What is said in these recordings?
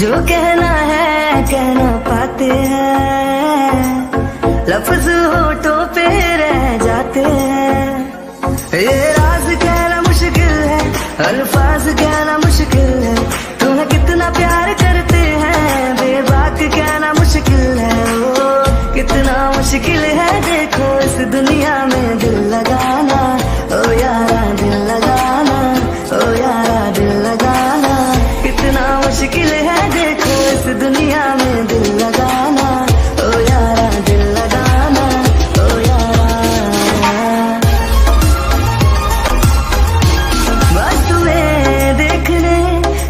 जो कहना है कह ना पाते हैं, लफ्ज होठों पे रह जाते हैं। ये राज कहना मुश्किल है, अल्फाज कहना मुश्किल है, तुम्हें कितना प्यार करते हैं बेबाक कहना मुश्किल है। ओ कितना मुश्किल है देखो इस दुनिया में दिल लगाना, ओ यारा दिल लगाना, ओ यारा दिल लगाना। कितना मुश्किल है देखो इस दुनिया में दिल लगाना, ओ यारा दिल लगाना, ओ यारा। बस तुम्हें देखने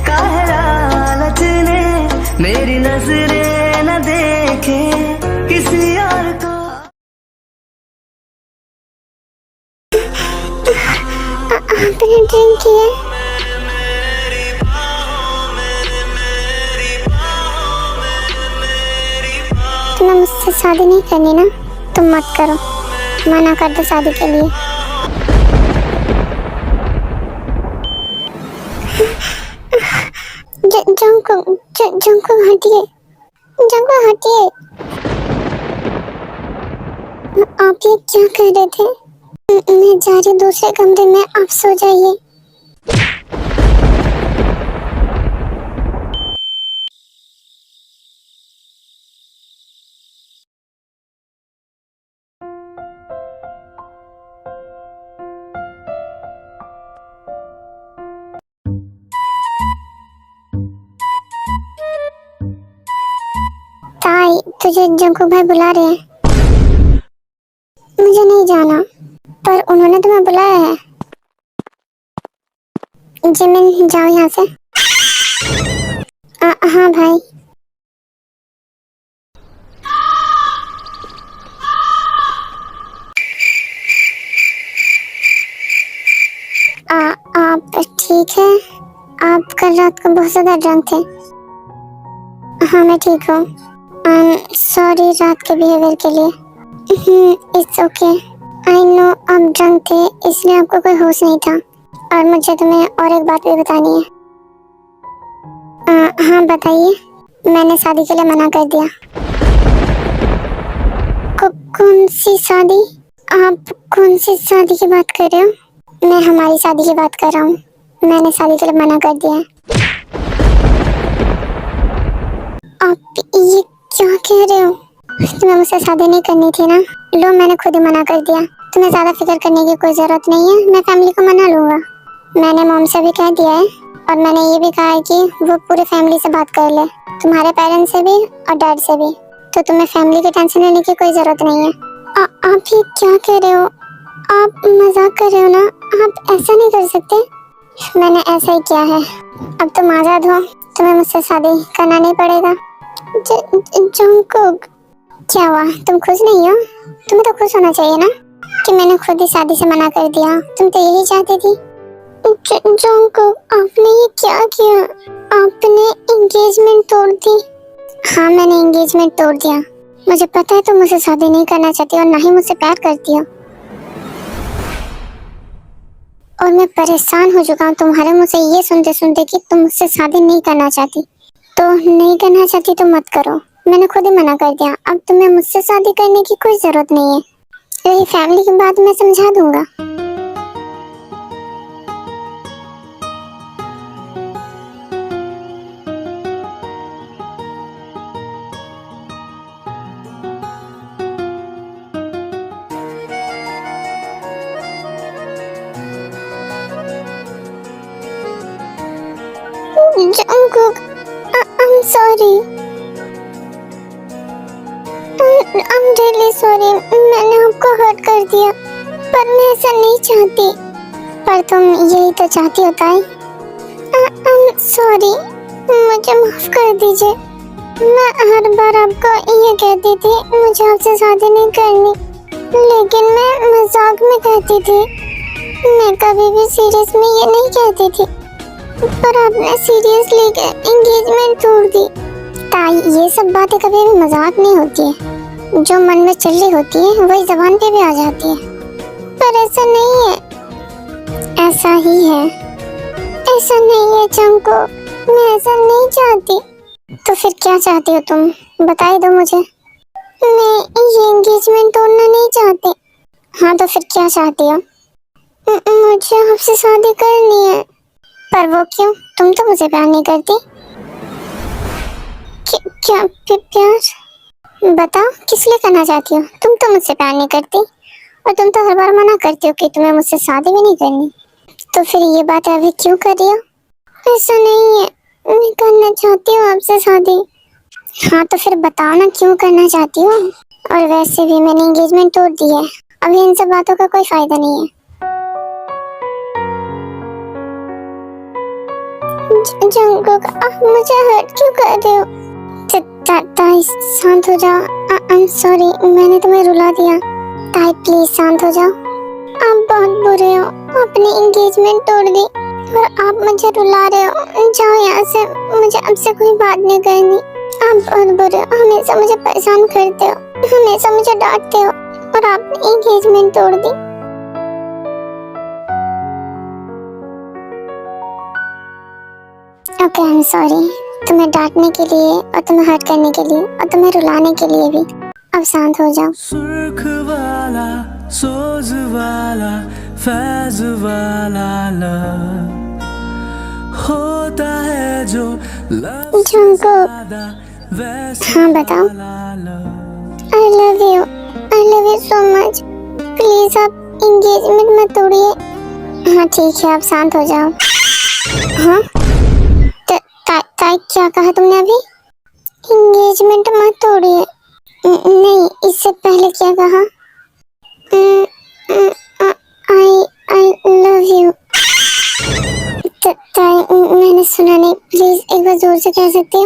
का है लालच ने, मेरी नजरें न देखे किसी और को। आपने ड्रिंक किया? तुम्हें मुझसे शादी नहीं करनी ना, तुम मत करो, मना कर दो शादी के लिए। जंको हटिए, जंको हटिए। आप ये क्या कह रहे थे? मैं जा रही दूसरे कमरे में, आप सो जाइए। ताई, तुझे जंकू भाई बुला रहे हैं। मुझे नहीं जाना, पर उन्होंने तुम्हें बुलाया है। जिमिन, जाओ यहाँ से। हाँ भाई। आप ठीक है? आप कल रात को बहुत ज्यादा ड्रंक थे। हाँ मैं ठीक हूँ। सॉरी रात के बिहेवियर के लिए। It's okay. आई नो आप ड्रंक थे, इसलिए आपको कोई होश नहीं था। और मुझे तुम्हें और एक बात भी बतानी है। हाँ बताइए। मैंने शादी के लिए मना कर दिया। कौन सी शादी? आप कौन सी शादी की बात कर रहे हो? मैं हमारी शादी की बात कर रहा हूँ। मैंने शादी के लिए मना कर दिया है। आप ये क्या कह रहे हो? तुम्हें मुझसे शादी नहीं करनी थी ना? लो, मैंने खुद ही मना कर दिया। तुम्हें ज्यादा फिक्र करने की कोई जरूरत नहीं है, मैं फैमिली को मना लूंगा। मैंने मॉम से भी कह दिया है, और मैंने ये भी कहा है कि वो पूरी फैमिली से बात कर ले, तुम्हारे पेरेंट्स से भी और डैड से भी। तो तुम्हें फैमिली की टेंशन लेने की कोई जरूरत नहीं है। आप ये क्या कह रहे हो? आप मजाक कर रहे हो ना? आप ऐसा नहीं कर सकते। मैंने ऐसा ही किया है। अब तुम आजाद हो, तुम्हें मुझसे शादी करना नहीं पड़ेगा। जंकुक, क्या हुआ? तुम खुश नहीं हो? तुम्हें तो खुश होना चाहिए ना कि मैंने खुद ही शादी से मना कर दिया। तुम तो यही चाहती थी। जंकुक, आपने ये क्या किया? आपने एंगेजमेंट तोड़ दी। हाँ मैंने एंगेजमेंट तोड़ दिया। मुझे पता है तुम मुझसे शादी नहीं करना चाहती और ना ही मुझसे प्यार करती हो। और मैं परेशान हो चुका हूँ तुम्हारे मुंह से ये सुनते सुनते कि तुम मुझसे शादी नहीं करना चाहती। तो नहीं करना चाहती तो मत करो, मैंने खुद ही मना कर दिया। अब तुम्हें मुझसे शादी करने की कोई जरूरत नहीं है। यही फैमिली की बात मैं समझा दूंगा। Jungkook, I'm sorry. I'm really sorry. मैंने आपको हर्ट कर दिया, पर मैं ऐसा नहीं चाहती। पर तुम यही तो चाहती हो ताई। I'm sorry. मुझे माफ कर दीजिए। मैं हर बार आपको ये कहती थी मुझे आपसे शादी नहीं करनी, लेकिन मैं मजाक में कहती थी। मैं कभी भी सीरियस में ये नहीं कहती थी, पर आपने सीरियस लेकर एंगेजमेंट तोड़ दी। ताई, ये सब बातें कभी भी मजाक नहीं होती है। जो मन में चल रही होती है वही जबान पे भी आ जाती है। पर ऐसा नहीं है। ऐसा ही है। ऐसा नहीं है चंको, मैं ऐसा नहीं चाहती। तो फिर क्या चाहती हो तुम, बता ही दो मुझे। मैं ये एंगेजमेंट तोड़ना नहीं चाहती। हाँ तो फिर क्या चाहती हो? मुझे आपसे शादी करनी है। पर वो क्यों? तुम तो मुझे प्यार नहीं करती। क्या प्यार? बताओ किस लिए करना चाहती हो? तुम तो मुझसे प्यार नहीं करती और तुम तो हर बार मना करती हो कि तुम्हें मुझसे शादी भी नहीं करनी। तो फिर ये बात अभी क्यों कर रही हो? ऐसा नहीं है, मैं करना चाहती हूँ आपसे शादी। हाँ तो फिर बताओ ना क्यों करना चाहती हो? और वैसे भी मैंने एंगेजमेंट तोड़ दी है, अभी इन सब बातों का कोई फायदा नहीं है। जंगकुक, आप मुझे हर्ट क्यों कर रहे हो? ताई शांत हो जाओ। आई एम सॉरी, मैंने तुम्हें रुला दिया। ताई प्लीज शांत हो जाओ। आप बहुत बुरे हो, आपने एंगेजमेंट तोड़ दी और आप मुझे रुला रहे हो। जाओ यहाँ से, मुझे आपसे कोई बात नहीं करनी। आप बहुत बुरे हो, हमेशा मुझे परेशान करते हो, हमेशा मुझे डांटते हो और आपने एंगेजमेंट तोड़ दी। ओके आई एम सॉरी, तुम्हें डांटने के लिए और तुम्हें हर्ट करने के लिए और तुम्हें रुलाने के लिए भी। अब शांत हो जाओ। सुर्ख वाला, सोज वाला, फैज वाला लव होता है जो जंगकुक, हाँ बताओ। I love you so much. Please आप एंगेजमेंट मत तोड़िए। हाँ ठीक है, आप शांत हो जाओ। हाँ ताई क्या कहा तुमने अभी? एंगेजमेंट मत तोड़िए। नहीं, इससे पहले क्या कहा? I love you. ताई मैंने सुना नहीं, प्लीज एक बार जोर से कह सकती हो?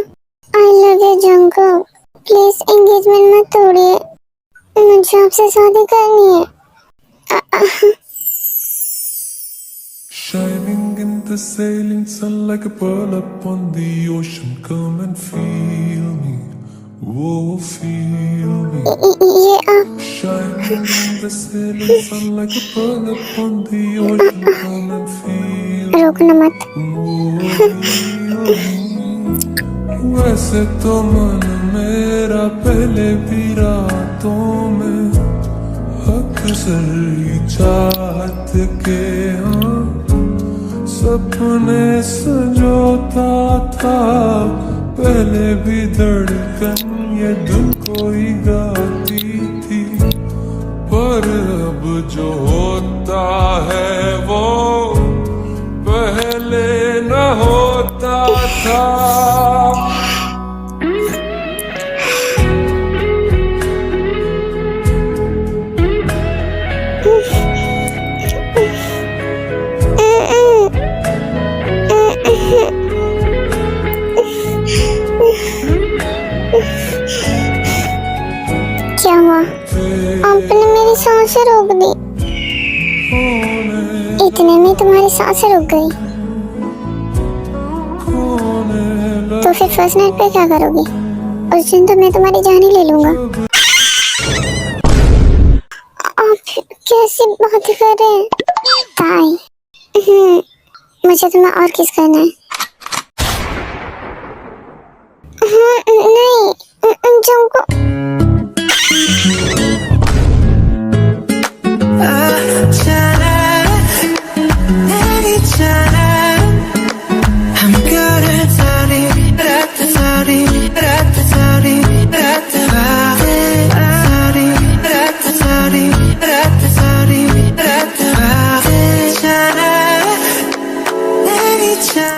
I love you Jungkook, please engagement मत तोड़िए, मुझे आपसे शादी करनी है। Shining in the sailing sun like a pearl upon the ocean. Come and feel me, oh feel me. ये आप Shining in the sailing sun like a pearl upon the ocean. Come and feel me, रोकना मत। oh feel me. वैसे तो मन मेरा पहले भी रातों में अक्सर ही चाहत के हाँ सपने सजोता था। पहले भी धड़कन ये दिल को ही गाती थी, पर अब जो होता है वो पहले न होता था। क्या हुआ? आपने मेरी सांसें रोक दी। इतने में तुम्हारी सांसें रुक गई, तो फिर फर्स्ट नाइट पे क्या करोगी? उस दिन तो मैं तुम्हारी जान ही ले लूंगा। आप कैसी बात कर रहे हैं ताई? मुझे तुम्हें और किस करना है? हाँ नहीं, जंगकुक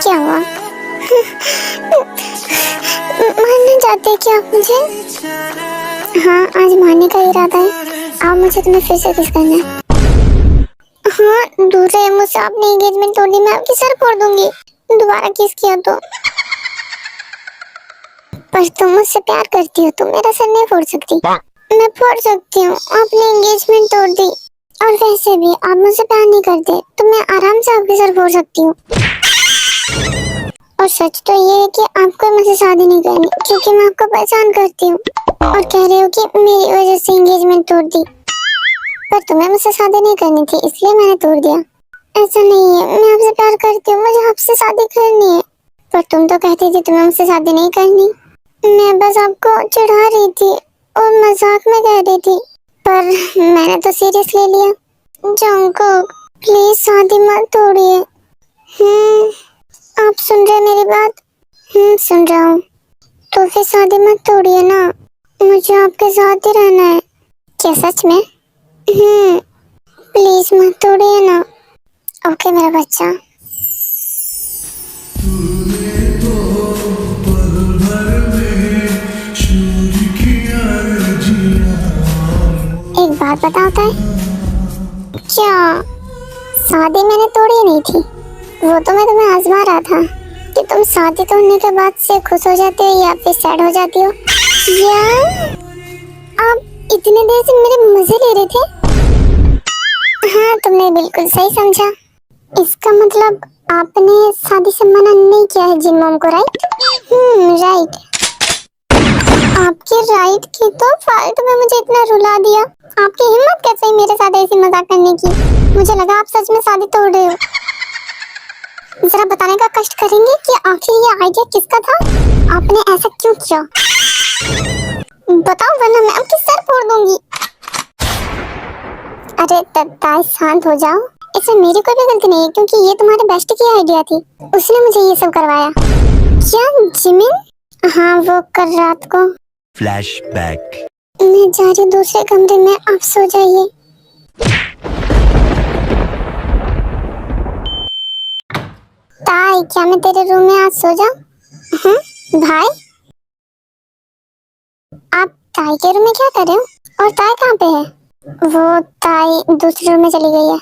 क्या हुआ? मारना चाहते हैं क्या आप मुझे? हाँ आज मारने का इरादा है। आप मुझे तुम्हें फिर से किस करना है? हाँ दूर रहे मुझसे, आपने एंगेजमेंट तोड़ दी, मैं आपकी सर फोड़ दूंगी दोबारा किस किया तो। पर तुम मुझसे प्यार करती हो, तुम मेरा सर नहीं फोड़ सकती। मैं फोड़ सकती हूँ, आपने एंगेजमेंट तोड़ दी और वैसे भी आप मुझसे प्यार नहीं करते तो मैं आराम से आपके सर फोड़ सकती हूँ। और सच तो ये है कि आपको मुझसे शादी नहीं करनी, क्योंकि मैं आपको परेशान करती हूँ और कह रहे हो कि मेरी वजह से एंगेजमेंट तोड़ दी। पर तुम्हें मुझसे शादी नहीं करनी थी इसलिए मैंने तोड़ दिया। ऐसा नहीं है, मैं आपसे प्यार करती हूँ, मुझे आपसे शादी करनी है। पर तुम तो कहती थी तुम्हें मुझसे शादी नहीं करनी। मैं बस आपको चिढ़ा रही थी और मजाक में कह रही थी, पर मैंने तो सीरियस ले लिया। जंगकुक, प्लीज शादी मत तोड़िए। आप सुन रहे मेरी बात? सुन रहा हूँ। तो फिर शादी मत तोड़िए ना, मुझे आपके साथ ही रहना है। क्या सच में? प्लीज मत तोड़िए ना। ओके मेरा बच्चा। एक बात बताओ ताई, क्या शादी मैंने तोड़ी नहीं थी? वो तो मैं तुम्हें आजमा रहा था कि तुम शादी तोड़ने के बाद से खुश हो जाते हो या फिर सैड हो जाती हो। यार आप इतने देर से मेरे मजे ले रहे थे। हाँ तुमने बिल्कुल सही समझा। इसका मतलब आपने शादी से मना नहीं किया है जिन मॉम को, राइट? राइट। आपके राइट की तो फालतू में मुझे इतना रुला दिया। आपकी हिम्मत कैसे हुई मेरे साथ ऐसी मजाक करने की? मुझे लगा आप सच में शादी तोड़ रहे हो। जरा बताने का कष्ट करेंगे कि आखिर ये आइडिया किसका था? आपने ऐसा क्यों किया? बताओ वरना मैं आपकी सर फोड़ दूंगी। अरे ताई शांत हो जाओ। इसमें मेरी कोई भी गलती नहीं है क्योंकि ये तुम्हारे बेस्ट की आइडिया थी। उसने मुझे ये सब करवाया। क्या जिमिन? हाँ वो कल रात को। फ्लैशबैक। मैं जा रही दूसरे कमरे में, आप सो जाइए। ताई क्या मैं तेरे रूम में आज सो जाऊं? भाई आप ताई के रूम में क्या कर रहे हो? और ताई कहाँ पे है? वो ताई दूसरे रूम में चली गई है।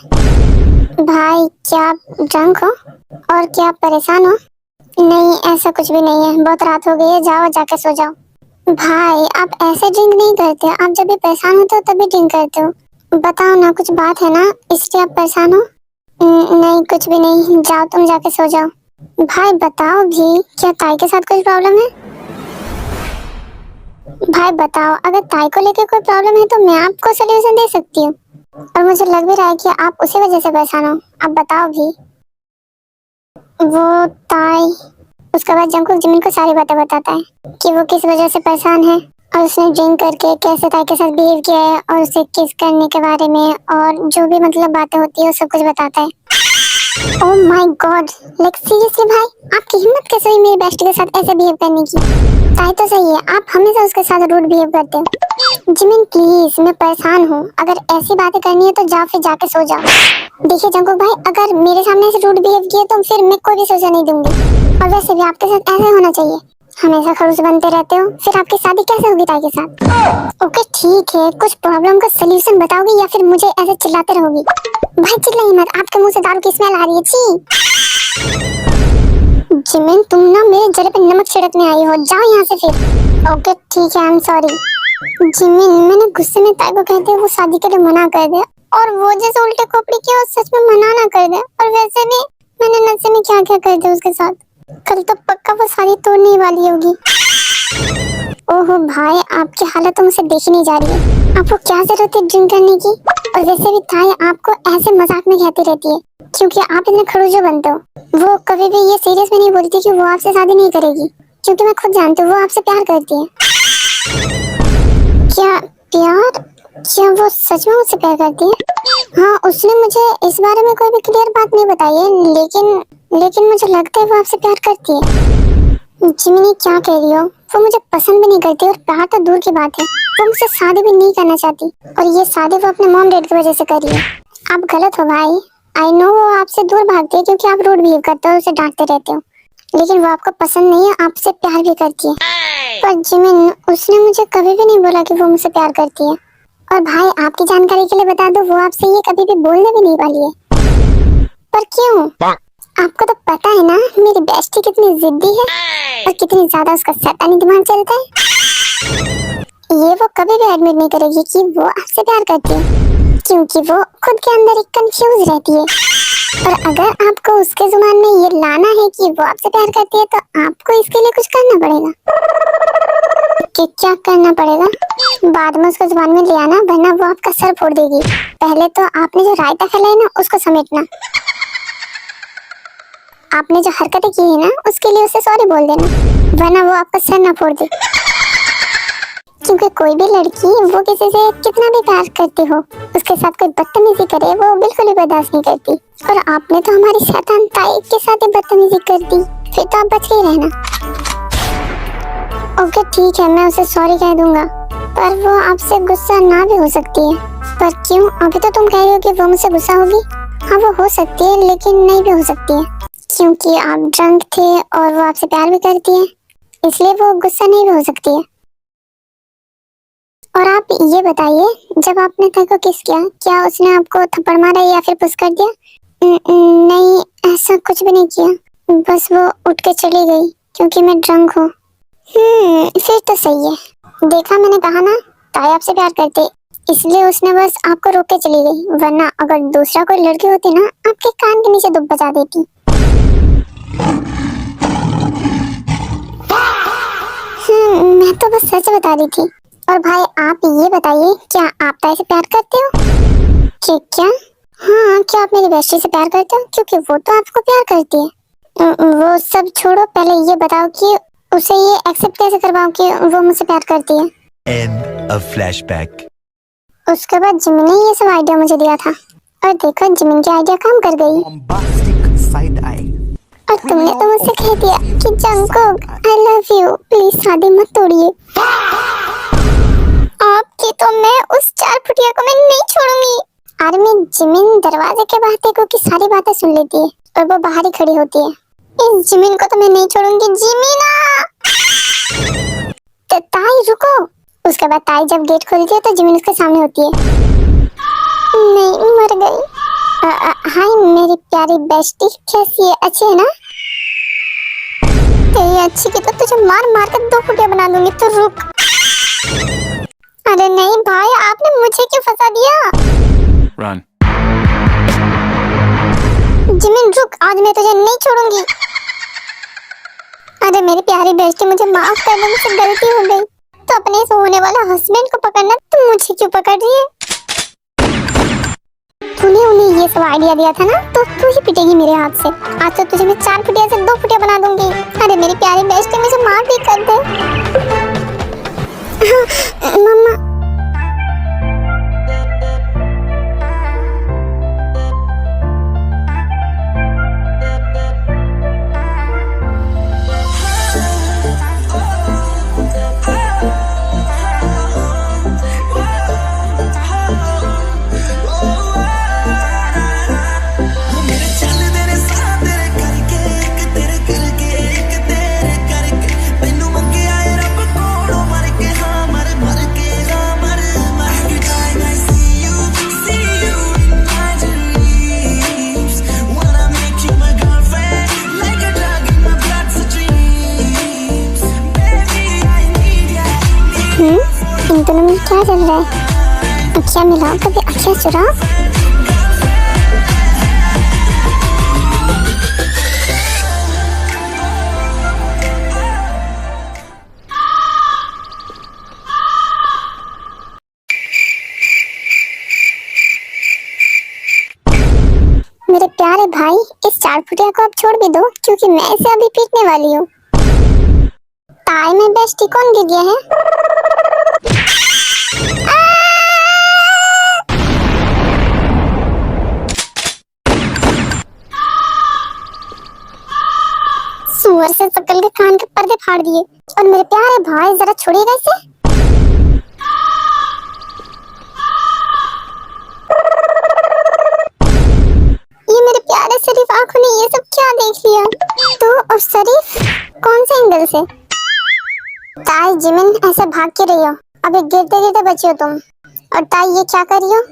भाई क्या आप ड्रंक हो और क्या आप परेशान हो? नहीं ऐसा कुछ भी नहीं है, बहुत रात हो गई है, जाओ जाके सो जाओ। भाई आप ऐसे ड्रिंक नहीं करते, आप जब भी परेशान होते हो तभी ड्रिंक करते हो। बताओ ना, कुछ बात है ना इसलिए आप परेशान हो? नहीं कुछ भी नहीं, जाओ तुम जाके सो जाओ। भाई बताओ भी, क्या ताई के साथ कोई प्रॉब्लम है? भाई बताओ, अगर ताई को लेकर कोई प्रॉब्लम है तो मैं आपको सलूशन दे सकती हूँ। और मुझे लग भी रहा है कि आप उसी वजह से परेशान हो। अब बताओ भी। वो ताई उसके बाद जंगकुक जिमिन को सारी बातें बताता है कि वो किस वजह से परेशान है और उसने ड्रिंक करके कैसे ताई के साथ बिहेव किया है और उसे किस करने के बारे में और जो भी मतलब बातें होती है सब कुछ बताता है। Oh my God, like seriously भाई आपकी हिम्मत कैसे हुई मेरे बेस्ट के साथ ऐसे बिहेव करने की? ताई तो सही है, आप हमेशा उसके साथ रूड बिहेव करते हो। जिमिन प्लीज, मैं परेशान हूँ, अगर ऐसी बातें करनी है तो जाओ फिर जाके सो जाओ। देखिए जंगकुक भाई, अगर मेरे सामने ऐसे रूड बिहेव किए तो फिर मैं कोई भी सजा नहीं दूंगी। और वैसे भी आपके साथ ऐसा होना चाहिए, हमेशा खड़ूस बनते रहते हो, फिर आपकी शादी कैसे होगी ताई के साथ? ओके ठीक है, कुछ प्रॉब्लम का सलूशन बताओगी या फिर मुझे ऐसे चिल्लाते रहोगी? भाई चिल्लाइए मत, आपके मुंह से दारू की स्मेल आ रही है। छी जिमिन, तुम ना मेरे जरे पे नमक छिड़कने आई हो, जाओ यहाँ से फिर। ओके ठीक है, आई एम सॉरी। जिमिन, मैंने गुस्से में ताई को कहते हुए वो शादी के लिए मना कर दिया और वो जैसे उल्टे खोपड़ी किया वो सच में मना ना कर दे। और वैसे भी मैंने नशे में क्या क्या कर दिया उसके साथ, कल तो पक्का वो शादी तोड़ने ही वाली होगी। ओहो भाई, आपकी हालत तो मुझसे देखी नहीं जा रही है। आपको क्या जरूरत है ड्रिंक करने की? और वैसे भी ताई आपको ऐसे मजाक में कहती रहती है क्योंकि आप इतने खड़ूस बनते हो। वो कभी भी ये सीरियस में नहीं बोलती कि वो आपसे शादी नहीं करेगी, क्योंकि मैं खुद जानती हूँ वो आपसे प्यार करती है। क्या प्यार? क्या वो सच में मुझसे प्यार करती है? हाँ, उसने मुझे इस बारे में कोई भी क्लियर बात नहीं बताई है, लेकिन मुझे लगता है वो आपसे प्यार करती है। जिमिनी क्या कह रही हो? वो मुझे पसंद भी नहीं करती और प्यार तो दूर की बात है, वो मुझसे शादी भी नहीं करना चाहती और ये शादी वो अपने मॉम डैड की वजह से करी है। आप गलत हो भाई। आई नो वो आपसे दूर भागती है क्योंकि आप रूड बिहेव करते हो, उसे डांटते रहते हो, लेकिन वो आपको पसंद नहीं है, आपसे प्यार भी करती है। पर जिमिन, उसने मुझे कभी भी नहीं बोला कि वो मुझसे प्यार करती है। और भाई आपकी जानकारी के लिए बता दो, वो आपसे ये कभी भी बोलने भी नहीं वाली है। पर क्यों? आपको तो पता है ना मेरी बेस्टी कितनी जिद्दी है और कितनी ज्यादा उसका शैतानी दिमाग चलता है। ये वो कभी भी एडमिट नहीं करेगी कि वो आपसे प्यार करती है, क्योंकि वो खुद के अंदर एक कंफ्यूज रहती है। और अगर आपको उसके जुबान में ये लाना है कि वो आपसे प्यार करती है तो आपको इसके लिए कुछ करना पड़ेगा। कि क्या करना पड़ेगा? बाद में उसको जुबान में ले आना, वरना वो आपका सर फोड़ देगी। पहले तो आपने जो रायता फैलाया ना उसको समेटना। आपने जो हरकतें की है ना उसके लिए उसे सॉरी बोल देना, वरना वो आपका सर ना फोड़ दे। क्योंकि कोई भी लड़की वो किसी से कितना भी प्यार करती हो, उसके साथ कोई बदतमीजी करे वो बिल्कुल भी बर्दाश्त नहीं करती। और आपने तो हमारी शैतान ताई के साथ ही बदतमीजी कर दी, फिर तो आप बच के ही रहना। ओके ठीक है, मैं उसे सॉरी कह दूंगा, पर वो आपसे गुस्सा ना भी हो सकती है। पर क्यों? अभी तो तुम कह रही हो कि वो मुझसे गुस्सा होगी। हाँ वो हो सकती है, लेकिन नहीं भी हो सकती है, क्योंकि आप ड्रंक थे और वो आपसे प्यार भी करती है, इसलिए वो गुस्सा नहीं भी हो सकती है। और आप ये बताइए, जब आपने ताई को किस किया, क्या उसने आपको थप्पड़ मारा या फिर पुश कर दिया? नहीं, ऐसा कुछ भी नहीं किया, बस वो उठ के चली गई क्योंकि मैं ड्रंक हूँ। फिर तो सही है। देखा, मैंने कहा ना, ताई आपसे प्यार करते, इसलिए उसने बस आपको रोक के चली गई, वरना अगर दूसरा कोई लड़की होती ना, आपके कान के नीचे दुब बजा देती। मैं तो बस सच बता रही थी। और भाई आप ये बताइए, क्या आप ताई से प्यार करते हो? क्या? हाँ, क्या आप मेरी बेस्टी से प्यार करते हो? क्योंकि वो तो आपको प्यार करती है। वो सब छोड़ो, पहले ये बताओ कि उसे ये एक्सेप्ट कैसे करवाऊं कि वो मुझसे प्यार करती है। End of flashback. उसके बाद जिमिन ने ये सब आइडिया मुझे दिया था, और देखो जिमिन की आइडिया काम कर गई। और तुमने तो मुझसे कह दिया कि Jungkook I love you, please शादी मत तोड़िए। आपकी तो मैं उस 4 फुटिया को मैं नहीं छोड़ूंगी। आर्मी जिमिन दरवाजे के बाहर देखो कि सारी बातें सुन लेती है और वो बाहर ही खड़ी होती है। इस जिमिन को तो मैं नहीं छोड़ूंगी। जिमिना, तो ताई रुको। उसके बाद ताई जब गेट खोलती है तो जिमिन उसके सामने होती है। नहीं, मर गई। हाय मेरी प्यारी बेस्टी, कैसी है? अच्छी है ना? तेरी अच्छी की तो तुझे मार मार कर 2 फुटिया बना दूंगी, तो रुक। अरे नहीं भाई, आपने मुझे क्यों फंसा दिया? Run. जिमिन रुक, आज मैं तुझे नहीं छोड़ूंगी। अरे मेरी प्यारी बेस्टी, मुझे माफ कर दे, मुझसे गलती हो गई। तो अपने इस होने वाला हस्बैंड को पकड़ना, तुम मुझे क्यों पकड़ रही है? तूने उन्हें ये सब आइडिया दिया था ना, तो तू ही पिटेगी मेरे हाथ से। आज तो तुझे मैं 4 फुटिया से 2 फुटिया बना दूंगी। अरे मेरी प्यारी बेस्टी, मुझे माफ भी कर दे। मम्मा, इन दोनों में क्या चल रहा है? अच्छा मिलाओ, कभी अच्छा चुराओ। मेरे प्यारे भाई, इस 4 फुटिया को आप छोड़ भी दो, क्योंकि मैं इसे अभी पीटने वाली हूँ। ताई में बेस्टी कौन गिर गया है? सुअर से शक्ल के कान के पर्दे फाड़ दिए। और मेरे प्यारे भाई, जरा छोड़िएगा इसे। ये मेरे प्यारे शरीफ आंखों ने ये सब क्या देख लिया? तो और शरीफ कौन से एंगल से? ताई जिमिन, ऐसे भाग के रही हो, अभी गिरते गिरते बची हो तुम। और ताई ये क्या कर रही हो?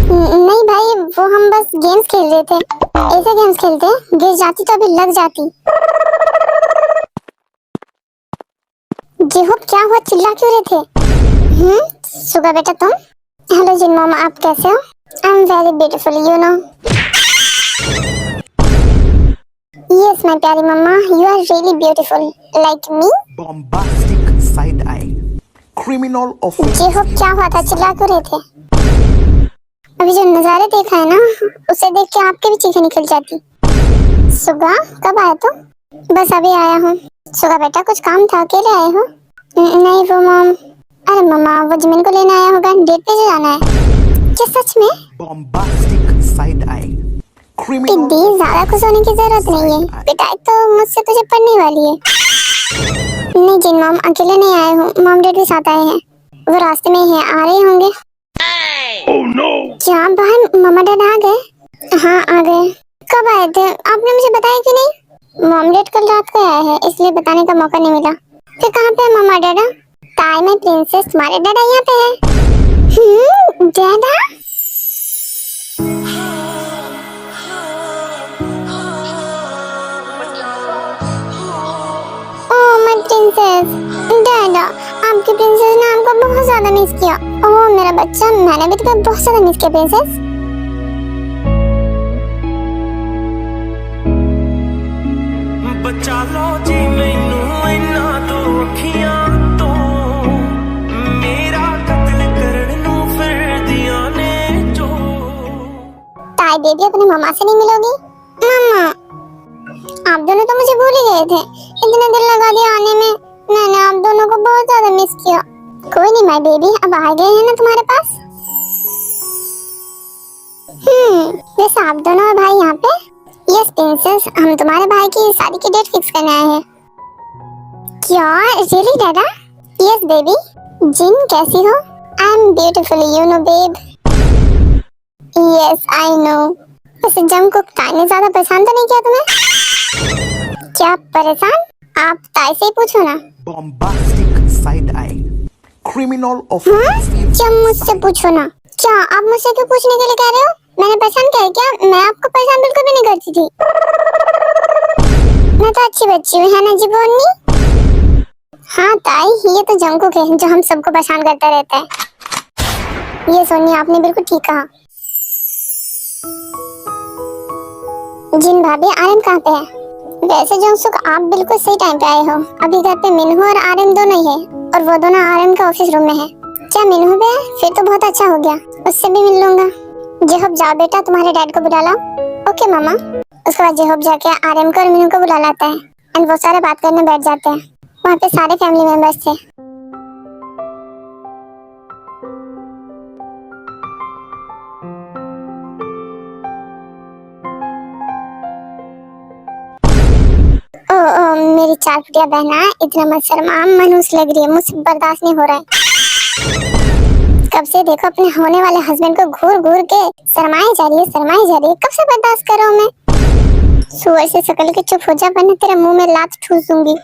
नहीं भाई, वो हम बस गेम्स खेल रहे थे। ऐसे गेम्स खेलते, गिर जाती तो अभी लग जाती। जेहूब, क्या हुआ? चिल्ला क्यों रहे थे? सुगा बेटा तुम? हेलो जिन मामा, आप कैसे हो? I am very beautiful, you know. Yes my प्यारी मम्मा, you are really beautiful like me. Bombastic side eye. Criminal offense. जेहूब, क्या हुआ था? चिल्ला क्यों रहे थे? अभी जो नजारे देखा है ना, उसे देख के आपके भी चीखें निकल जाती। सुगा, कब आया तू? बस अभी आया हूँ। सुगा बेटा, कुछ काम था, अकेले आए हो? नहीं वो मॉम। अरे मम्मा, वो जिमिन को लेने आया होगा, डेट पे जाना है क्या सच में? Bombastic side eye. Criminal इतनी ज्यादा खुश होने की जरूरत नहीं है, पिटाई तो मुझसे तुझे पड़ने वाली है। नहीं जिन मॉम, अकेले नहीं आए हूँ, मॉम डैड भी साथ आए हैं। वो रास्ते में ही आ रहे होंगे। क्या बाहर मम्मा डैड आ गए? हाँ आ गए। कब आए थे? आपने मुझे बताया कि नहीं? मॉम डैड कल रात को आया है, इसलिए बताने का मौका नहीं मिला। फिर कहाँ पे है मम्मा डैडा? ताई में प्रिंसेस, तुम्हारे डैडा यहाँ पे है। डैडा? ओह माय प्रिंसेस, डैडा आपकी प्रिंसेस ने आपको बहुत ज्यादा मिस किया। ओह मेरा बच्चा, मैंने भी तुम्हें बहुत ज्यादा मिस किया प्रिंसेस। बचा लो जी मैनू इन्ना तो अखियां तो, मेरा कत्ल करने नू फिरदियां ने जो। ताई बेबी, अपनी मम्मा से नहीं मिलोगी? मम्मा, आप दोनों तो मुझे भूल ही गए थे। इतना दिल लगा दिया आने में, मैंने आप दोनों को बहुत ज्यादा मिस किया। कोई नहीं माय बेबी, अब आ गए हैं ना तुम्हारे पास। वैसे आप दोनों और भाई यहाँ पे? यस प्रिंसेस, हम तुम्हारे भाई की शादी की डेट फिक्स करने आए हैं। क्या रियली डैडा? Yes baby. जिन कैसी हो? I am beautiful, you know babe. Yes I know. वैसे जंगकुक, ताई ने ज्यादा परेशान तो नहीं किया तुम्हें? क्या परेशान? आप ताई से ही पूछो ना। bombastic side eye. Criminal हाँ? offense. क्या मुझसे पूछो ना? क्या आप मुझसे क्यों पूछने के लिए कह रहे हो? मैंने परेशान किया है क्या? मैं आपको परेशान बिल्कुल भी नहीं करती थी। मैं तो अच्छी बच्ची हूँ, है ना जी बोन्नी? हाँ ताई, ये तो जंगकुक है जो हम सबको परेशान करता रहता है। ये सोनी, आपने बिल्कुल ठीक कहा। जिन भाभी, आर्यन कहाँ पे है? वैसे जंगसुक, आप बिल्कुल सही टाइम पे आए हो। अभी घर पे मिनहू और आर्यन दोनों ही है, और वो दोनों आर्यन का ऑफिस रूम में है। क्या मिनहू पे है? फिर तो बहुत अच्छा हो गया, उससे भी मिल लूंगा। जेहब जाओ बेटा, तुम्हारे डैड को बुला लाओ। ओके मामा। उसके बाद जेहब जाके आर्यन को और मिनहू को बुला लाता है, एंड वो सारे बात करने बैठ जाते हैं। वहाँ पे सारे फैमिली मेंबर्स थे। ओ मेरी चार फुटिया बहना, इतना मत शर्मा, मनहूस लग रही है, मुझसे बर्दाश्त नहीं हो रहा है। कब से देखो अपने होने वाले हस्बैंड को घूर घूर के शर्माई जा रही है। कब से बर्दाश्त कर रहा हूँ मैं? सुअर से शकल के चुप हो जा, वरना तेरे मुंह में लात ठूस दूंगी।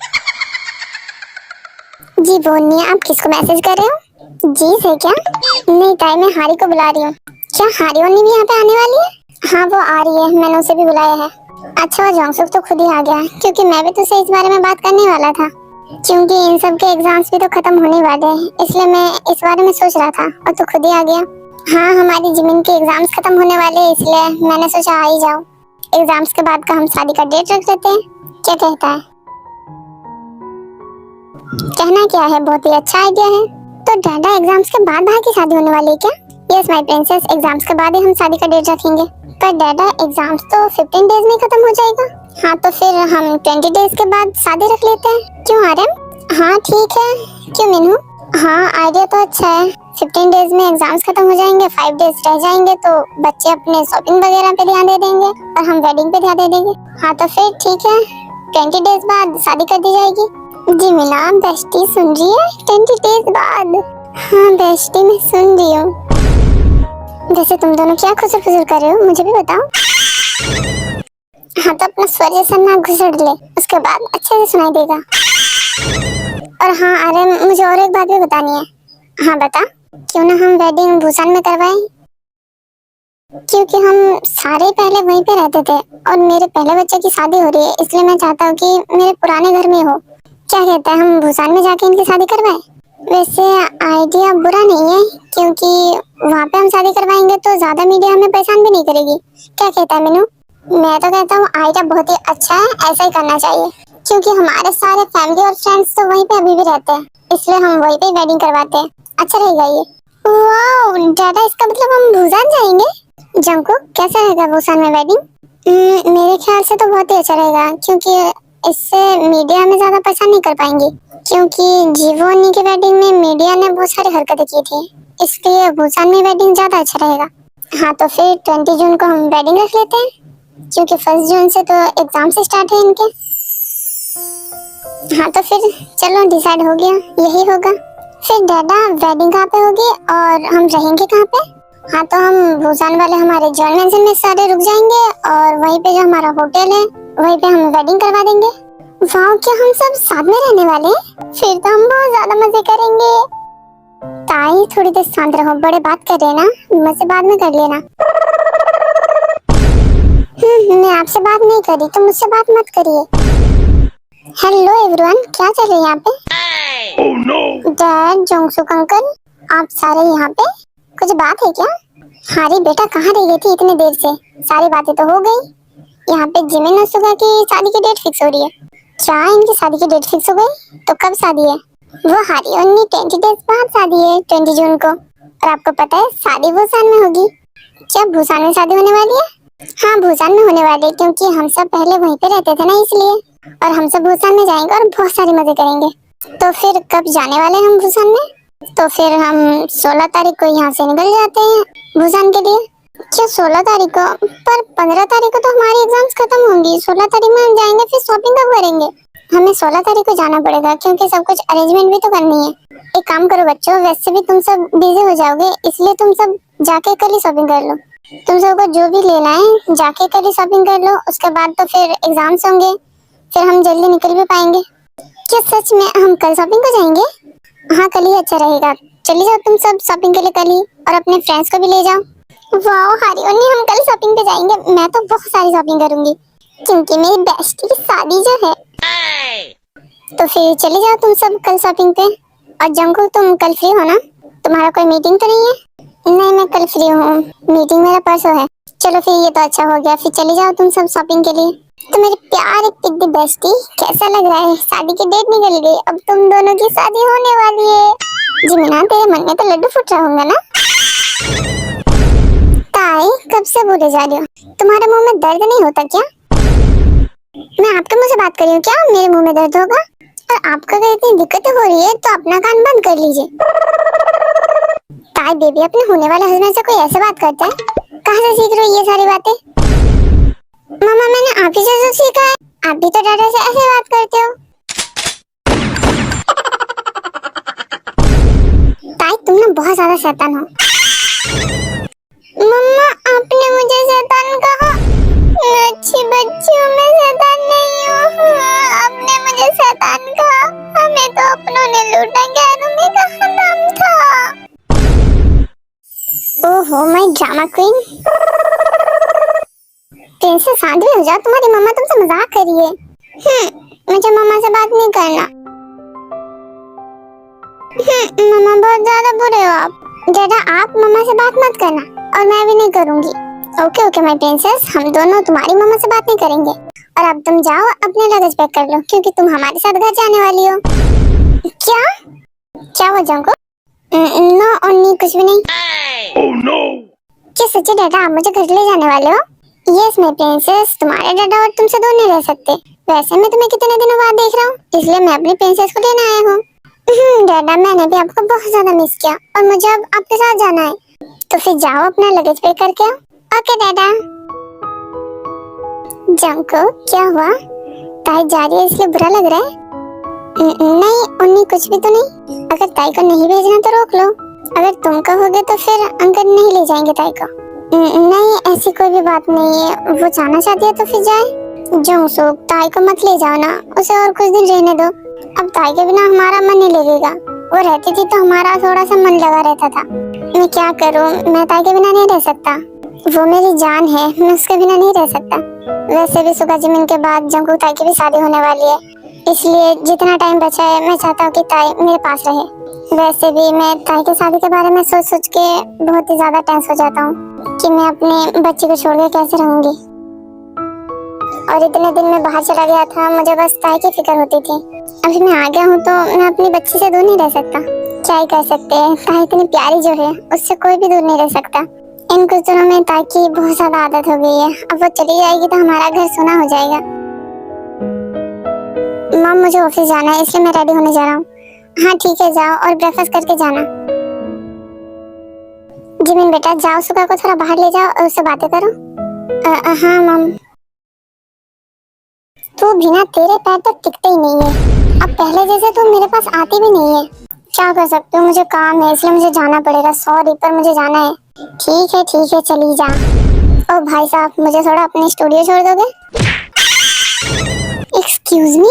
जी बोनिए, आप किसको मैसेज कर रहे हो? जी से क्या? नहीं ताई, मैं हारी को बुला रही हूँ। क्या हारी ओनी भी यहाँ पे आने वाली है? हाँ वो आ रही है, मैंने उसे भी बुलाया है। अच्छा वो जोंगसुक तो खुद ही आ गया, क्योंकि मैं भी तुझसे इस बारे में बात करने वाला था। क्योंकि इन सब के एग्जाम्स भी तो खत्म होने वाले हैं, इसलिए मैं इस बारे में सोच रहा था, और तू खुद ही आ गया। हाँ हमारी जिमिन के एग्जाम्स खत्म होने वाले हैं, इसलिए मैंने सोचा आ ही जाओ। एग्जाम्स के बाद का हम शादी का डेट रख लेते हैं, क्या कहता है? कहना क्या है, बहुत ही अच्छा आइडिया है। तो डैडा, एग्जाम्स के बाद भाई की शादी होने वाली है क्या? यस माय प्रिंसेस, एग्जाम्स के बाद ही हम शादी का डेट रखेंगे। पर डैडा, एग्जाम्स तो 15 डेज में खत्म हो जाएगा। हाँ तो फिर हम 20 डेज के बाद शादी रख लेते हैं, क्यों आर्यन? हाँ ठीक है, क्यों मिनू? हाँ आइडिया तो अच्छा है। 15 डेज में एग्जाम्स खत्म हो जाएंगे, 5 डेज रह जाएंगे, तो बच्चे अपने शॉपिंग वगैरह पे ध्यान दे देंगे और हम वेडिंग पे ध्यान दे देंगे। हाँ तो फिर ठीक है, 20 डेज बाद शादी कर दी जाएगी। जी मीना, बेस्टी सुन रही है? 20 डेज बाद? हाँ बेस्टी, मैं सुन रही हूँ। वैसे तुम दोनों क्या खुसर फुसर कर रहे हो, मुझे भी बताओ। हाँ तो अपना स्वर जैसा नाक घुसड़ ले, उसके बाद अच्छे से सुनाई देगा। और हाँ आर्यन, मुझे और एक बात भी बतानी है। हाँ बता। क्यों ना हम वेडिंग बुसान में करवाएं? क्योंकि हम सारे पहले वहीं पे रहते थे, और मेरे पहले बच्चे की शादी हो रही है, इसलिए मैं चाहता हूँ कि मेरे पुराने घर में हो। क्या कहता है, हम बुसान में जाके इनकी शादी करवाएं? वैसे आइडिया बुरा नहीं है, क्योंकि वहाँ पे हम शादी करवाएंगे तो ज्यादा मीडिया हमें परेशान भी नहीं करेगी। क्या कहता है मीनू? मैं तो कहता हूँ आइडिया बहुत ही अच्छा है, ऐसा ही करना चाहिए, क्योंकि हमारे सारे फैमिली और फ्रेंड्स तो वहीं पे अभी भी रहते हैं, इसलिए हम वहीं पे वेडिंग करवाते हैं। अच्छा रहेगा ये। वाओ डैडा, इसका मतलब हम बुसान जाएंगे? जंगकुक, कैसा रहेगा बुसान में वेडिंग? मेरे ख्याल से तो बहुत ही अच्छा रहेगा, क्योंकि इससे मीडिया में ज्यादा परेशान नहीं कर पाएंगी, क्योंकि जीवो अन्नी की वेडिंग में मीडिया ने बहुत सारी हरकतें की थी, इसलिए भूसान में वेडिंग ज्यादा अच्छा रहेगा। हाँ तो फिर 20 जून को हम वेडिंग रख लेते हैं, क्योंकि 1 जून से तो एग्जाम से स्टार्ट है इनके। हाँ तो फिर चलो डिसाइड हो गया, यही होगा। फिर डैडा वेडिंग कहाँ पे होगी और हम रहेंगे कहाँ पे? हाँ तो हम भूसान वाले हमारे जॉन मैंशन में सारे रुक जाएंगे और वहीं पे जो हमारा होटल है वहीं पे हम वेडिंग करवा देंगे। वाह, क्या हम सब साथ में रहने वाले हैं? फिर तो हम बहुत ज्यादा मजे करेंगे। ताई थोड़ी देर शांत रहो, बड़े बात कर रहे हैं ना, मुझसे बाद में कर लेना। मैं आपसे बात नहीं करी तो मुझसे बात मत करिए। हेलो एवरीवन, क्या चल रहा है यहाँ पे? Oh no! डैड, जोंगसुक अंकल, आप सारे यहाँ पे? कुछ बात है क्या? हारी बेटा कहाँ रह गई थी इतने देर से? सारी बातें तो हो गई। यहाँ पे जिमिन और सुगा की शादी की डेट फिक्स हो रही है। क्या इनकी शादी की डेट फिक्स हो गई? तो कब शादी है? वो हारी अन्नी 20 डेज बाद शादी है, 20 जून को। और आपको पता है शादी भूसान में होगी। क्या भूसान में शादी होने वाली है? हाँ भूसान में होने वाली है, क्योंकि हम सब पहले वहीं पे रहते थे ना, इसलिए। और हम सब भूसान में जाएंगे और बहुत सारे मजे करेंगे। तो फिर कब जाने वाले हैं हम भूसान में? तो फिर हम 16 तारीख को यहाँ से निकल जाते हैं भूसान के लिए। क्या 16 तारीख को? पर 15 तारीख को तो हमारी एग्जाम्स खत्म होंगी। 16 तारीख में हम जाएंगे, फिर शॉपिंग कब करेंगे? हमें 16 तारीख को जाना पड़ेगा, क्योंकि सब कुछ अरेंजमेंट भी तो करनी है। एक काम करो बच्चों, वैसे भी तुम सब बिजी हो जाओगे, इसलिए तुम सब जाके कल ही शॉपिंग कर लो। तुम सबको जो भी लेना है जाके कल ही शॉपिंग कर लो, उसके बाद तो फिर एग्जाम्स होंगे, फिर हम जल्दी निकल भी पाएंगे। क्या सच में हम कल शॉपिंग को जाएंगे? हाँ कल ही अच्छा रहेगा। चली जाओ तुम सब शॉपिंग के लिए कल ही, और अपने फ्रेंड्स को भी ले जाओ। वाह हारी अन्नी, हम कल शॉपिंग पे जाएंगे। मैं तो बहुत सारी शॉपिंग करूंगी, क्योंकि मेरी बेस्टी की शादी जो है। तो फिर चले जाओ तुम सब कल शॉपिंग पे। और जंको, तुम कल फ्री हो ना? तुम्हारा कोई मीटिंग तो नहीं है? नहीं, मैं कल फ्री हूँ, मीटिंग मेरा परसों है। चलो फिर ये तो अच्छा हो गया, फिर चले जाओ तुम सब शॉपिंग के लिए। तो मेरे प्यारे पिग्गी बेस्टी, कैसा लग रहा है? शादी की डेट निकल गई, अब तुम दोनों की शादी होने वाली है। जिमिना, तेरे मन में तो लड्डू फूट रहा होगा ना? ताई, कब से बोले जा रही हो? तुम्हारे मुंह में दर्द नहीं होता क्या? मैं आपके मुंह से बात कर रही हूँ क्या? मेरे मुंह में दर्द होगा? और आपको अगर इतनी दिक्कत हो रही है तो अपना कान बंद कर लीजिए। ताई बेबी, अपने होने वाले हस्बैंड से कोई ऐसे बात करता है? कहाँ से सीख रही हो ये सारी बातें? मामा, मैंने आप ही से सीखा है। आप भी तो डैडा से ऐसे बात करते हो। ताई, तुम ना बहुत ज्यादा शैतान हो। मम्मा, आपने मुझे शैतान कहा? मैं अच्छी बच्ची हूँ, मैं शैतान नहीं हूँ। आपने मुझे शैतान कहा? हमें तो अपनों ने लूटा, गैरों में कहाँ दम था। ओहो माय ड्रामा क्वीन। प्रिंसेस, शांत भी हो जाओ, तुम्हारी मम्मा तुमसे मजाक कर रही है। मुझे मम्मा से बात नहीं करना। मम्मा, बहुत ज्यादा बुरे हो आप। डैडा, आप मम्मा से बात मत करना, और मैं भी नहीं करूंगी। ओके ओके माय प्रिंसेस, हम दोनों तुम्हारी मम्मा से बात नहीं करेंगे। और अब तुम जाओ अपने लगेज पैक कर लो, क्योंकि तुम हमारे साथ घर जाने वाली हो। क्या क्या हो जाऊंगा? नो अन्नी, कुछ भी नहीं। Oh, no. क्या सच्ची डैडा, आप मुझे घर ले जाने वाले हो? यस माय प्रिंसेस, तुम्हारे डैडा और तुमसे दूर नहीं रह सकते। वैसे मैं तुम्हें कितने दिनों बाद देख रहा हूँ, इसलिए मैं अपनी प्रिंसेस को लेने आया हूँ। डैडा, मैंने भी आपको बहुत ज्यादा मिस किया, और मुझे अब आपके साथ जाना है। तो फिर जाओ अपना लगेज पैक करके आओ। ओके डैडा। जंको, क्या हुआ? ताई जा रही है इसलिए बुरा लग रहा है? नहीं उन्नी, कुछ भी तो नहीं। अगर ताई को नहीं भेजना तो रोक लो। अगर तुम कहोगे तो फिर अंकल नहीं ले जाएंगे ताई को। नहीं, ऐसी कोई भी बात नहीं है, वो जाना चाहती है तो फिर जाए। जोंगसुक, ताई को मत ले जाओ ना, उसे और कुछ दिन रहने दो। अब ताई के बिना हमारा मन नहीं लगेगा। वो रहती थी तो हमारा थोड़ा सा मन लगा रहता था। मैं क्या करूं, मैं ताई के बिना नहीं रह सकता। वो मेरी जान है, मैं उसके बिना नहीं रह सकता। वैसे भी सुगा जिमिन के बाद जंगू ताई की भी शादी होने वाली है, इसलिए जितना टाइम बचा है मैं चाहता हूँ कि ताई मेरे पास रहे। वैसे भी मैं ताई की शादी के बारे में सोच सोच के बहुत ही ज्यादा टेंस हो जाता हूँ कि मैं अपने बच्चे को छोड़ के कैसे रहूंगी। और इतने दिन में बाहर चला गया था, मुझे बस ताई की फिक्र होती थी। अभी मैं आ गया हूँ तो मैं अपनी बच्ची से दूर नहीं रह सकता। क्या ही कर सकते हैं, ताई इतनी प्यारी जो है उससे कोई भी दूर नहीं रह सकता। इन कुछ दिनों में ताई की बहुत ज्यादा आदत हो गई है। अब वो चली जाएगी तो हमारा घर सुना हो जाएगा। मम मुझे ऑफिस जाना है इसलिए मैं रेडी होने जा रहा हूँ। हाँ ठीक है, जाओ और ब्रेकफास्ट करके जाना। जिमिन बेटा जाओ, सुगा को थोड़ा बाहर ले जाओ और उससे बातें करो। हाँ मम। तू बिना तेरे पैर तो टिकते ही नहीं है। अब पहले जैसे तू मेरे पास आती भी नहीं है। क्या कर सकते हो, मुझे काम है इसलिए मुझे जाना पड़ेगा। सॉरी पर मुझे जाना है। ठीक है चली जा। ओ भाई साहब, मुझे थोड़ा अपने स्टूडियो छोड़ दोगे? एक्सक्यूज मी,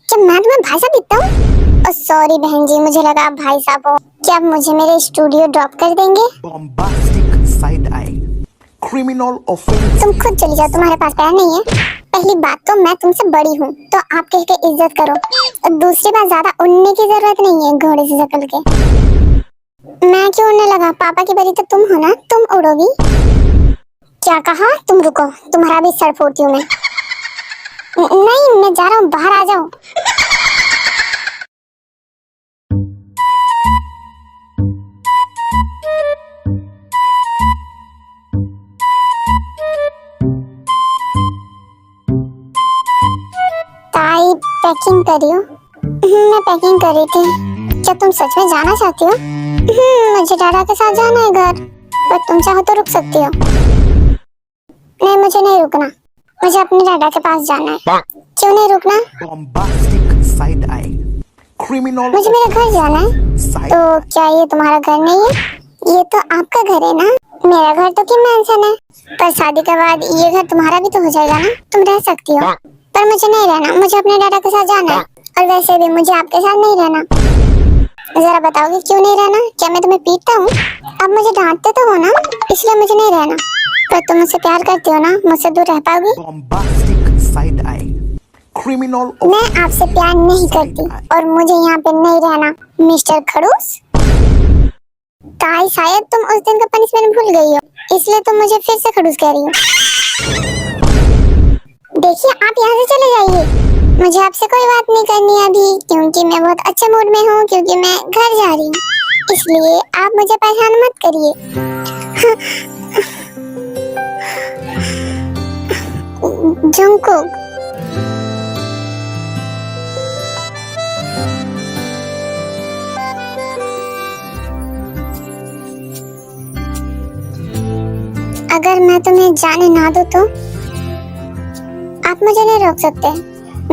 क्या मैं तुम्हें भाई साहब दिखता हूँ? सॉरी बहन जी, मुझे लगा आप भाई साहब हो। क्या आप मुझे मेरे स्टूडियो ड्रॉप कर देंगे? Bombastic side eye. Criminal offense. तुम खुद चली जाओ, तुम्हारे पास पैर नहीं है। पहली बात तो मैं तुमसे बड़ी हूँ तो आप कह के इज्जत करो, और दूसरी बात ज्यादा उड़ने की जरूरत नहीं है घोड़े से सकल के। मैं क्यों उड़ने लगा? पापा की बड़ी तो तुम हो ना, तुम उड़ोगी। क्या कहा? तुम रुको, तुम्हारा भी सर फोड़ती हूँ मैं। नहीं मैं जा रहा हूँ, बाहर आ जाओ। ताई पैकिंग कर रही हो? मैं पैकिंग कर रही थी। क्या तुम सच में जाना चाहती हो? मुझे डाडा के साथ जाना है घर, पर तुम चाहो तो रुक सकती हो। नहीं मुझे नहीं रुकना, मुझे अपने डाडा के पास जाना है। क्यों नहीं रुकना? Bombastic side eye. Criminal मुझे मेरे घर जाना है। side. तो क्या ये तुम्हारा घर नहीं है? ये तो आपका घर है ना। मेरा घर तो किम मैंसन है, पर शादी के बाद ये घर तुम्हारा भी तो हो जाएगा ना। तुम रह सकती हो, पर मुझे नहीं रहना। मुझे अपने डाडा के साथ जाना है, और वैसे भी मुझे आपके साथ नहीं रहना। जरा बताओगे क्यों नहीं रहना? क्या मैं तुम्हें पीटता हूँ? आप मुझे डांटते तो हो ना, इसलिए मुझे नहीं रहना। पर तुम मुझसे प्यार करती हो ना, मुझसे दूर रह पाओगी? Bombastic side eye. Criminal मैं आपसे प्यार नहीं करती और मुझे यहाँ पे नहीं रहना, मिस्टर खड़ूस। ताई शायद तुम उस दिन का पनिशमेंट भूल गई हो, इसलिए तुम मुझे फिर से खड़ूस कह रही हो। देखिए आप यहाँ से चले जाइए, मुझे आपसे कोई बात नहीं करनी है अभी, क्योंकि मैं बहुत अच्छे मूड में हूँ, क्योंकि मैं घर जा रही हूँ। इसलिए आप मुझे परेशान मत करिए। जंगकुक, अगर मैं तुम्हें जाने ना दूं तो आप मुझे नहीं रोक सकते।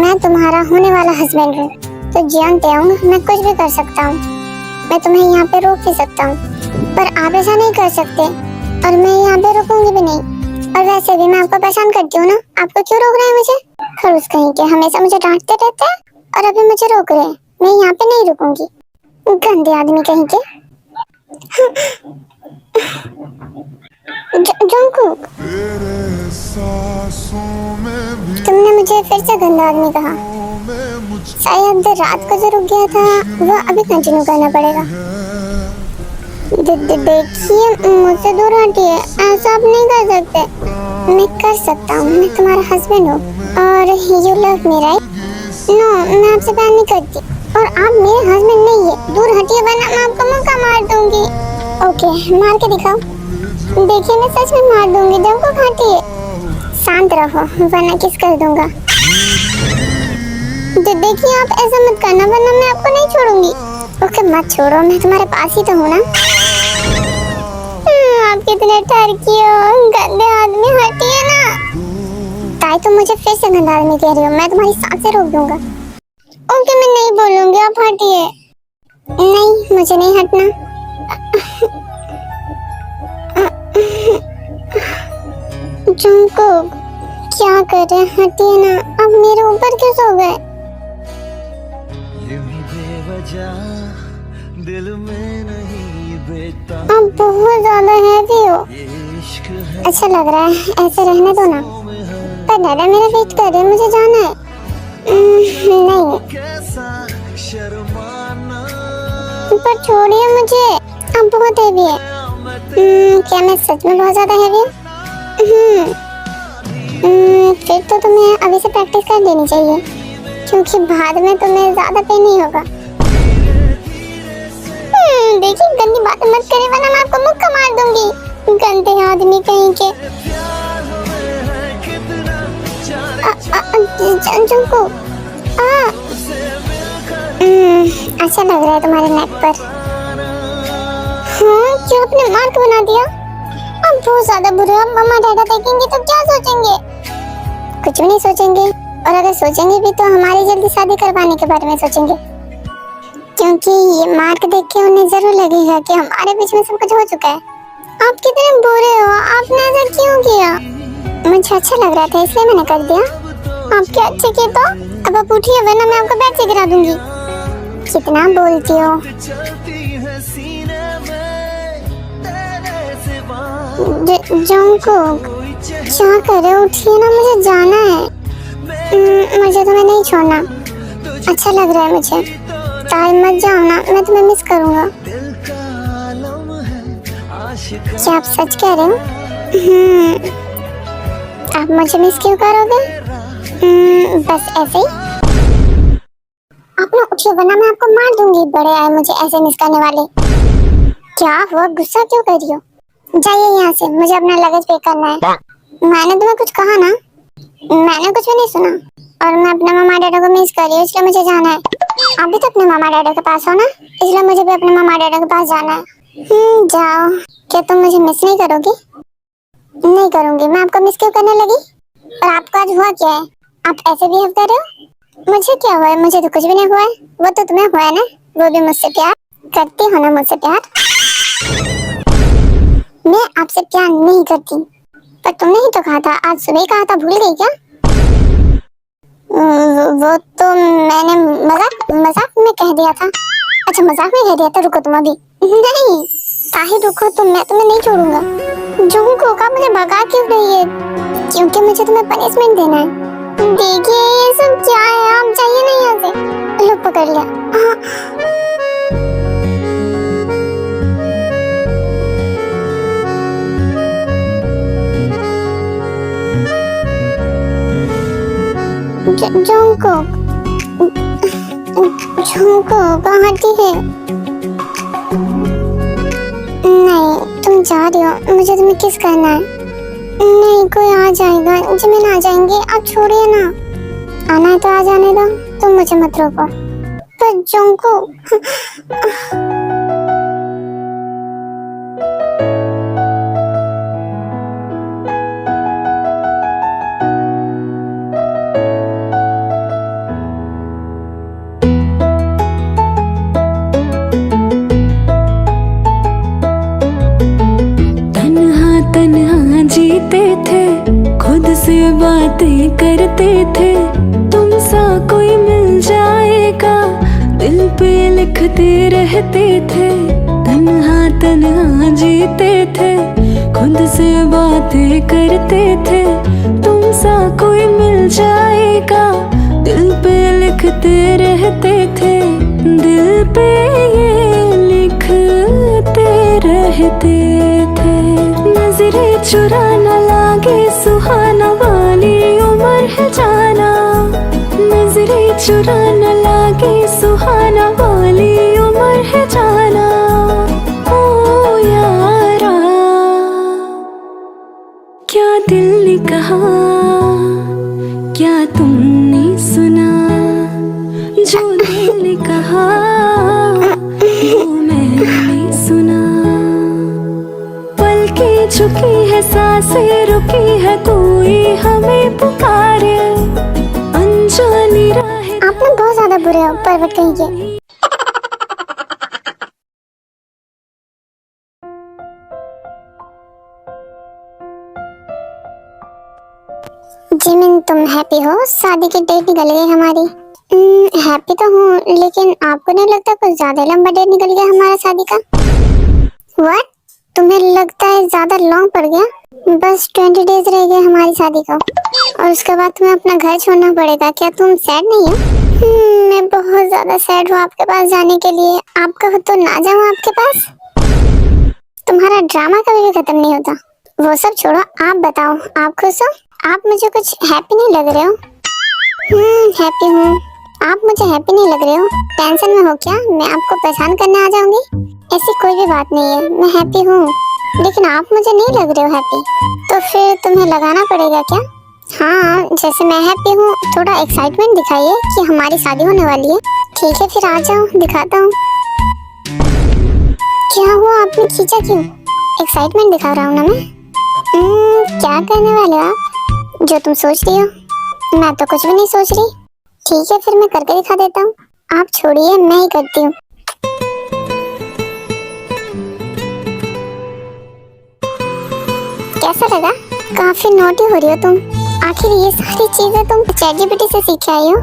मैं तुम्हारा होने वाला हस्बैंड हूँ, तो जानते हो मैं कुछ भी कर सकता हूँ। मैं तुम्हें यहाँ पे रोक भी सकता हूँ, पर आप ऐसा नहीं कर सकते, और मैं यहाँ पे रुकूंगी भी नहीं। और वैसे भी मैं आपको परेशान करती हूँ ना, आपको क्यों रोक रहे हैं मुझे? खड़ूस कहीं के, हमेशा मुझे डांटते रहते हैं और अभी मुझे रोक रहे हैं। मैं यहाँ पे नहीं रुकूंगी, गंदे आदमी कहीं के। जंगकुक, तुमने मुझे फिर से गंदा आदमी कहा। शायद रात को जो रुक गया था वो अभी कंटिन्यू करना पड़ेगा। देखिए मुझसे दूर हटिए, ऐसा आप नहीं कर सकते। मैं कर सकता हूँ, मैं तुम्हारा हस्बैंड हूँ और you love me right? No, मैं आपसे प्यार नहीं करती और आप मेरे हस्बैंड नहीं है। दूर हटिए वरना मैं आपको मुक्का मार दूंगी। ओके मार के दिखाओ। देखिए मैं सच में मार दूंगी। जंगकुक हटिए, शांत रहो वरना किस कर दूंगा। देखिए आप ऐसा मत करना वरना मैं आपको नहीं छोड़ूंगी। ओके मत छोड़ो, मैं तुम्हारे पास ही तो हूँ ना। आप कितने ठरकी हो, गंदे आदमी, हटिए ना। ताई तुम मुझे फिर से गंदा आदमी कह रही हो, मैं तुम्हारी सांसें रोक दूंगा। ओके मैं नहीं बोलूंगी, आप हटिए। नहीं मुझे नहीं हटना। जंगकुक क्या कर रहे हैं? हटिए ना, अब मेरे ऊपर क्यों सो गए? आप बहुत ज्यादा हैवी हो, अच्छा लग रहा है, ऐसे रहने दो ना। पर दादा मेरा वेट कर रहे हैं, मुझे जाना है। नहीं पर छोड़िए मुझे, आप बहुत हैवी है। क्या मैं सच में बहुत ज्यादा हैवी हूँ? फिर तो तुम्हें अभी से प्रैक्टिस कर देनी चाहिए, क्योंकि बाद में तुम्हें ज्यादा पेन नहीं होगा। देखिए गंदी बातें मत करें वरना मैं आपको मुक्का मार दूंगी। गंदे आदमी कहीं के। जंको अच्छा लग रहा है तुम्हारे नेक पर। हाँ, क्या आपने मार्क बना दिया? अब बहुत ज्यादा बुरे। अब मम्मा डैडा देखेंगे तो क्या सोचेंगे? कुछ भी नहीं सोचेंगे, और अगर सोचेंगे भी तो हमारी जल्दी शादी करवाने के बारे में सोचेंगे, क्योंकि ये मार्क देख के उन्हें जरूर लगेगा कि हमारे बीच में सब कुछ हो चुका है। आप कितने बुरे हो, आपने ऐसा क्यों किया? मुझे अच्छा लग रहा था इसलिए मैंने कर दिया। आपके अच्छे किए तो अब आप उठिए, वरना मैं आपको बैग से गिरा दूंगी। कितना बोलती हो। जंकुक क्या कर रहे हो? उठिए ना, मुझे जाना है। मुझे तुम्हें नहीं छोड़ना। अच्छा लग रहा है मुझे। टाइम मत जाओ ना, मैं तुम्हें मिस करूंगा। क्या आप सच कह रहे हो? आप मुझे मिस क्यों करोगे? बस ऐसे ही। आप ना उठिए, वरना मैं आपको मार दूंगी। बड़े आए मुझे ऐसे मिस करने वाले। क्या हुआ, गुस्सा क्यों कर रही हो? जाइए यहाँ से, मुझे अपना लगेज पैक करना है। मैंने तुम्हें कुछ कहा ना? मैंने कुछ भी नहीं सुना। और मैं अपने मामा डैडा को मिस कर रही हूँ, इसलिए मुझे जाना है। आप भी तो अपने मामा डैडा के पास हो ना, इसलिए मुझे भी अपने मामा डैडा के पास जाना है। जाओ। क्या तुम मुझे मिस नहीं करोगी? नहीं करूंगी। मैं आपको मिस क्यों करने लगी? और आपको आज हुआ क्या है? आप ऐसे बिहेव कर रहे हो? मुझे क्या हुआ है? मुझे तो कुछ भी नहीं हुआ है। वो तो तुम्हें हुआ है ना, वो भी मुझसे प्यार करती हो ना? मुझसे प्यार मैं आपसे प्यार नहीं करती। पर तुमने ही तो कहा था, आज सुबह ही कहा था, भूल गई क्या? वो तो मैंने मजाक में कह दिया था। अच्छा, मजाक में कह दिया था। रुको तुम अभी। नहीं ताही, रुको तुम, मैं तुम्हें नहीं छोड़ूंगा। जुंको का मुझे भगा क्यों रही है? क्योंकि मुझे तुम्हें पनिशमेंट देना है। देखिए ये सब क्या है, आप जाइए ना यहाँ से। लो पकड़ लिया। झुमको कहाँ है? नहीं, तुम जा रही हो, मुझे तुम्हें किस करना है। नहीं, कोई आ जाएगा, जिमिन आ जाएंगे। आप छोड़िए ना। आना है तो आ जाने दो, तुम मुझे मत रोको। पर झुमको जीते थे, खुद से बातें करते थे। तुम सा कोई मिल जाएगा, दिल पे लिखते रहते थे। तन्हा तन्हा जीते थे, खुद से बातें करते थे। तुम सा कोई मिल जाएगा, दिल पे लिखते रहते थे। दिल पे ये लिखते रहते थे। नजरें चुरा न लागे, सुहाना वाली उम्र है जाना। नजरें चुरा न लागे, सुहाना वाली उम्र है जाना। ओ यारा, क्या दिल ने कहा, क्या तुमने सुना? जो दिल ने कहा वो मैंने सुना। झुकी है सांसें, रुकी है, कोई हमें पुकारे। अनजानी राहें। आप ना बहुत ज्यादा बुरे हो, परवट कहीं के। जिमिन, तुम हैप्पी हो? शादी की डेट निकल गई हमारी। हैप्पी तो हूँ, लेकिन आपको नहीं लगता कुछ ज्यादा लंबा डेट निकल गया हमारा शादी का? व्हाट? तुम्हें लगता है ज्यादा लॉन्ग पड़ गया? बस 20 डेज रह गए हमारी शादी को, और उसके बाद तुम्हें अपना घर छोड़ना पड़ेगा। क्या तुम सैड नहीं हो? मैं बहुत ज्यादा सैड हूँ आपके पास जाने के लिए। आप कहो तो ना जाऊँ आपके पास? तुम्हारा ड्रामा कभी भी खत्म नहीं होता। वो सब छोड़ो, आप बताओ, आप खुश हो? आप मुझे कुछ हैप्पी नहीं लग रहे हो। हैप्पी हूँ। आप मुझे हैप्पी नहीं लग रहे हो। टेंशन में हो क्या? मैं आपको परेशान करने आ जाऊंगी? ऐसी कोई भी बात नहीं है, मैं हैप्पी हूँ। लेकिन आप मुझे नहीं लग रहे हो हैप्पी, तो फिर तुम्हें लगाना पड़ेगा क्या? हाँ, जैसे मैं हैप्पी हूँ, थोड़ा एक्साइटमेंट दिखाइए कि हमारी शादी होने वाली है। ठीक है, फिर आ जाओ, दिखाता हूँ। क्या हुआ, आपने खींचा क्यों? एक्साइटमेंट दिखा रहा हूँ ना मैं। क्या करने वाले हो आप? जो तुम सोच रही हो। मैं तो कुछ भी नहीं सोच रही। ठीक है, फिर मैं करके दिखा देता हूँ। आप छोड़िए, मैं ही करती हूँ। कैसा लगा? काफी नोटी हो रही हो तुम। आखिर ये सारी चीजें तुम चैटजीपीटी से सीख आई हो?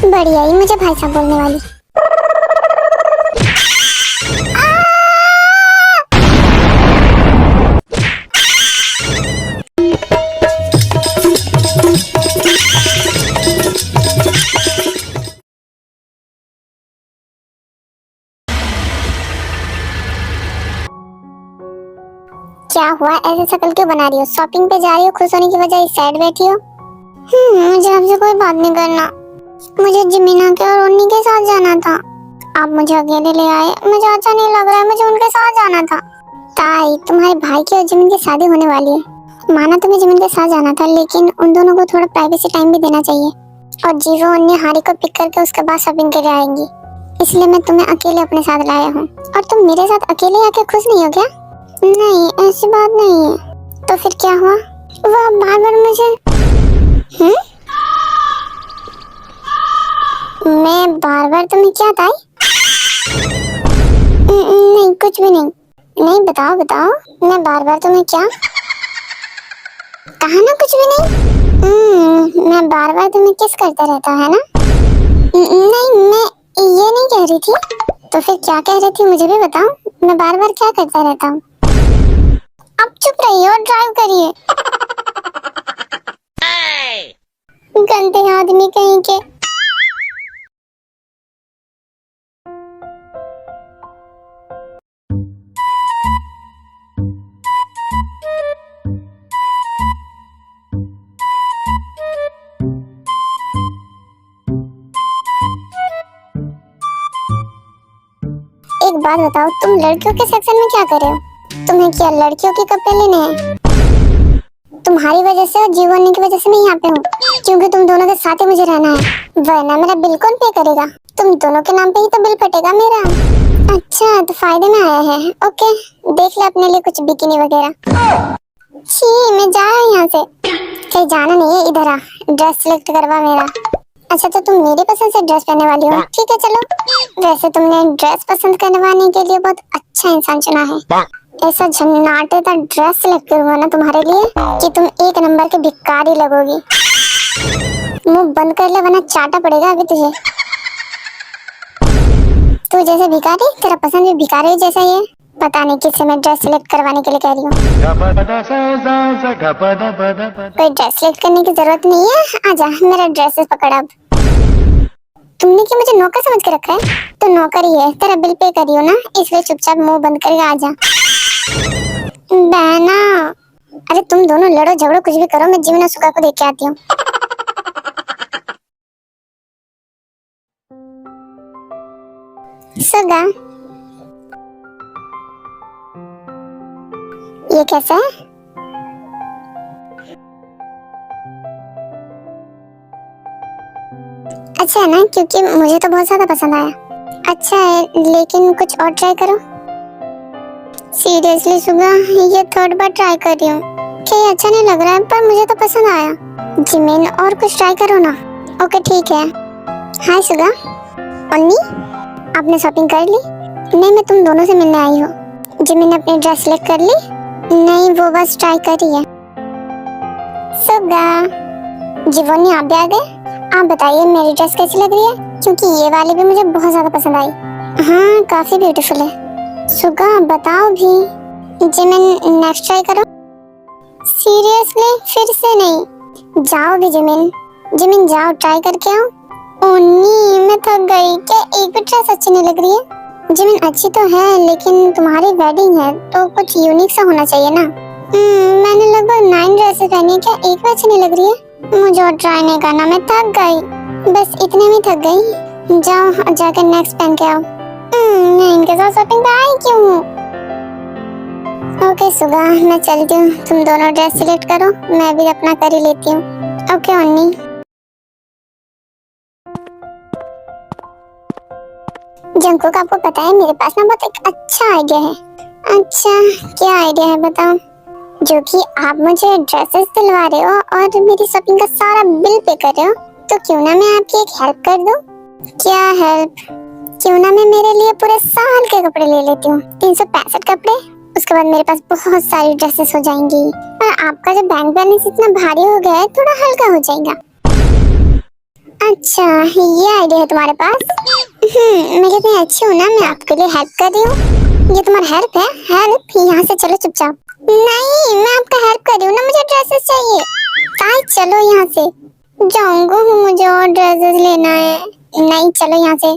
बढ़िया ही मुझे भाई साहब बोलने वाली। क्या हुआ, ऐसे शक्ल क्यों बना रही हो? शॉपिंग पे जा रही हो, खुश होने की वजह इस साइड बैठी हो? मुझे आपसे कोई बात नहीं करना। मुझे जिमीना के और उन्हीं के साथ जाना था। आप मुझे अकेले ले आए, मुझे अच्छा नहीं लग रहा है, मुझे उनके साथ जाना था। ताई, तुम्हारे भाई की और जिमिन की शादी होने वाली है। माना तुम्हें जिमिन के साथ जाना था, लेकिन उन दोनों को थोड़ा प्राइवेसी टाइम भी देना चाहिए। और जीरो अन्य हारी को पिक करके उसके बाद शॉपिंग के लिए आएंगी, इसलिए मैं तुम्हें अकेले अपने साथ लाया हूँ। और तुम मेरे साथ अकेले आके खुश नहीं हो क्या? नहीं, ऐसी बात नहीं है। तो फिर क्या हुआ? वह बार बार मुझे मैं बार बार तुम्हें क्या ताई? नहीं, कुछ भी नहीं। नहीं, बताओ बताओ, मैं बार बार तुम्हें क्या कहा ना? कुछ भी नहीं। मैं बार बार तुम्हें किस करता रहता है ना? नहीं, मैं ये नहीं कह रही थी। तो फिर क्या कह रही थी, मुझे भी बताओ। मैं बार बार क्या करता रहता हूँ? आप चुप रहिए और ड्राइव करिए। गंदे आदमी कहीं के। एक बात बताओ, तुम लड़कियों के सेक्शन में क्या कर रहे हो? तुम्हें क्या लड़कियों के कपड़े लेने हैं? तुम्हारी वजह से और जीवन की वजह से मैं यहाँ पे हूँ, क्योंकि तुम दोनों के साथ ही मुझे रहना है, वरना मेरा बिल कौन पे करेगा? तुम दोनों के नाम पे ही तो बिल फटेगा मेरा। अच्छा, तो फायदे में आया है। ओके, देख ले अपने लिए कुछ बिकिनी वगैरह। छी, मैं जा रहा हूँ यहाँ से। कहीं जाना नहीं है, इधर आ, ड्रेस सिलेक्ट करवा मेरा। अच्छा, तो तुम मेरी पसंद से ड्रेस पहनने वाली हो? ठीक है, चलो। वैसे तुमने ड्रेस पसंद करवाने के लिए बहुत अच्छा इंसान चुना है। ऐसा झन्नाटेदार ड्रेस सिलेक्ट करूंगा ना तुम्हारे लिए कि तुम एक नंबर के भिखारी लगोगी। मुंह बंद कर ले, वरना चाटा पड़ेगा अभी तुझे। तू जैसे भिखारी, तेरा पसंद भी भिखारी जैसा ही है। पता नहीं किससे मैं ड्रेस सिलेक्ट करवाने के लिए कह रही हूँ। कोई ड्रेस सिलेक्ट करने की जरूरत नहीं है, आजा मेरा ड्रेस पकड़। अब तुमने क्या मुझे नौकर समझ के रखा है? तो नौकर ही है, तेरा बिल पे करियो ना, इसलिए चुपचाप मुंह बंद करके आजा। बहना, अरे तुम दोनों लड़ो झगड़ो कुछ भी करो, मैं जिमिना सुगा को देख के आती हूँ। सुगा, ये कैसा है? अच्छा है ना, क्योंकि मुझे तो बहुत ज्यादा पसंद आया। अच्छा है, लेकिन कुछ और ट्राई करो। सीरियसली सुगा, ये थर्ड बार ट्राई कर रही हूँ। क्या ये अच्छा नहीं लग रहा है? पर मुझे तो पसंद आया। जिमिन, और कुछ ट्राई करो ना। ओके ठीक है। हाय सुगा। अन्नी, आपने शॉपिंग कर ली? नहीं, मैं तुम दोनों से मिलने आई हूँ। जिमिन ने अपनी ड्रेस सिलेक्ट कर ली? नहीं, वो बस ट्राई कर रही है। सुगा, जीवनी आप भी आ गए? आप बताइए मेरी ड्रेस कैसी लग रही है, क्योंकि ये वाली भी मुझे बहुत ज्यादा पसंद आई। हाँ, काफी ब्यूटीफुल है। सुगा बताओ भी। जिमिन नेक्स्ट ट्राई करो। सीरियसली? फिर से नहीं? जाओ भी जिमिन। जिमिन जाओ, ट्राई करके आओ। ओह नी, मैं थक गई। क्या एक भी ड्रेस अच्छी नहीं लग रही है? जिमिन अच्छी तो है, लेकिन तुम्हारी वेडिंग है तो कुछ यूनिक सा होना चाहिए ना। मैंने लगभग 9 ड्रेसेस पहनी है, क्या एक भी अच्छी नहीं लग रही है? मुझे और ट्राई नहीं करना, मैं थक गई। बस इतने में थक गई। जाओ, जाकर नेक्स्ट पहन के आओ। मैं इनके साथ शॉपिंग पे आई क्यों हूँ? ओके सुगा, मैं चलती हूँ। तुम दोनों ड्रेस सिलेक्ट करो, मैं भी अपना कर ही लेती हूँ। ओके ओन्नी। जंकुक, आपको पता है मेरे पास ना बहुत एक अच्छा आइडिया है। अच्छा, क्या आइडिया है बताओ? जो कि आप मुझे ड्रेसेस दिलवा रहे हो और मेरी शॉपिंग का सारा बिल पे कर रहे हो, तो क्यों ना मैं आपकी एक हेल्प कर दूं? क्या हेल्प? क्यों ना मैं मेरे लिए पूरे साल के कपड़े ले लेती हूँ, 365 कपड़े। उसके बाद मेरे पास बहुत सारी ड्रेसेस हो जाएंगी और आपका जो बैंक बैलेंस इतना भारी हो गया है, थोड़ा हल्का हो जाएगा। अच्छा, ये आइडिया है तुम्हारे पास? मैं कितनी अच्छी हूँ ना, मैं आपके लिए हेल्प कर रही हूँ। ये तुम्हारा हेल्प है? हेल्प? यहाँ से चलो चुपचाप। नहीं, मैं आपका हेल्प कर रही हूँ ना, मुझे ड्रेसेस चाहिए। ताई चलो यहाँ से। जाऊंगा हूँ, मुझे और ड्रेसेस लेना है। नहीं, चलो यहाँ से।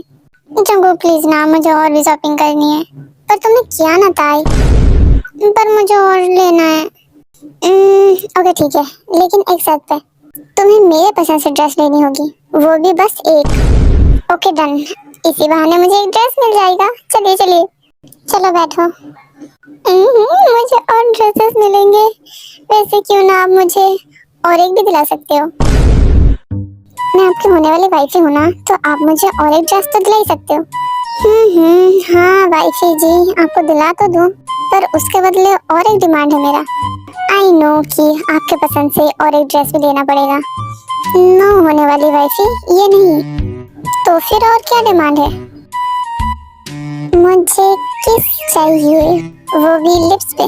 जाऊंगा प्लीज ना, मुझे और भी शॉपिंग करनी है। पर तुमने किया ना ताई, पर मुझे और लेना है। ओके ठीक है, लेकिन एक शर्त पे। तुम्हें मेरे पसंद से ड्रेस लेनी होगी, वो भी बस एक। Okay done. इसी बहाने मुझे एक ड्रेस मिल जाएगा। चलिए चलिए, चलो बैठो। मुझे और ड्रेसेस मिलेंगे। वैसे क्यों ना आप मुझे और एक भी दिला सकते हो। मैं आपकी होने वाली वाइफी हूँ ना, तो आप मुझे और एक ड्रेस तो दिला ही सकते हो। हाँ वाइफी जी, आपको दिला तो दूँ, पर उसके बदले और एक डिमांड है मेरा। आई नो कि आपके पसंद से और एक ड्रेस भी लेना पड़ेगा। नो होने वाली वाइफी, ये नहीं। तो फिर और क्या डिमांड है? मुझे किस चाहिए, वो भी लिप्स पे।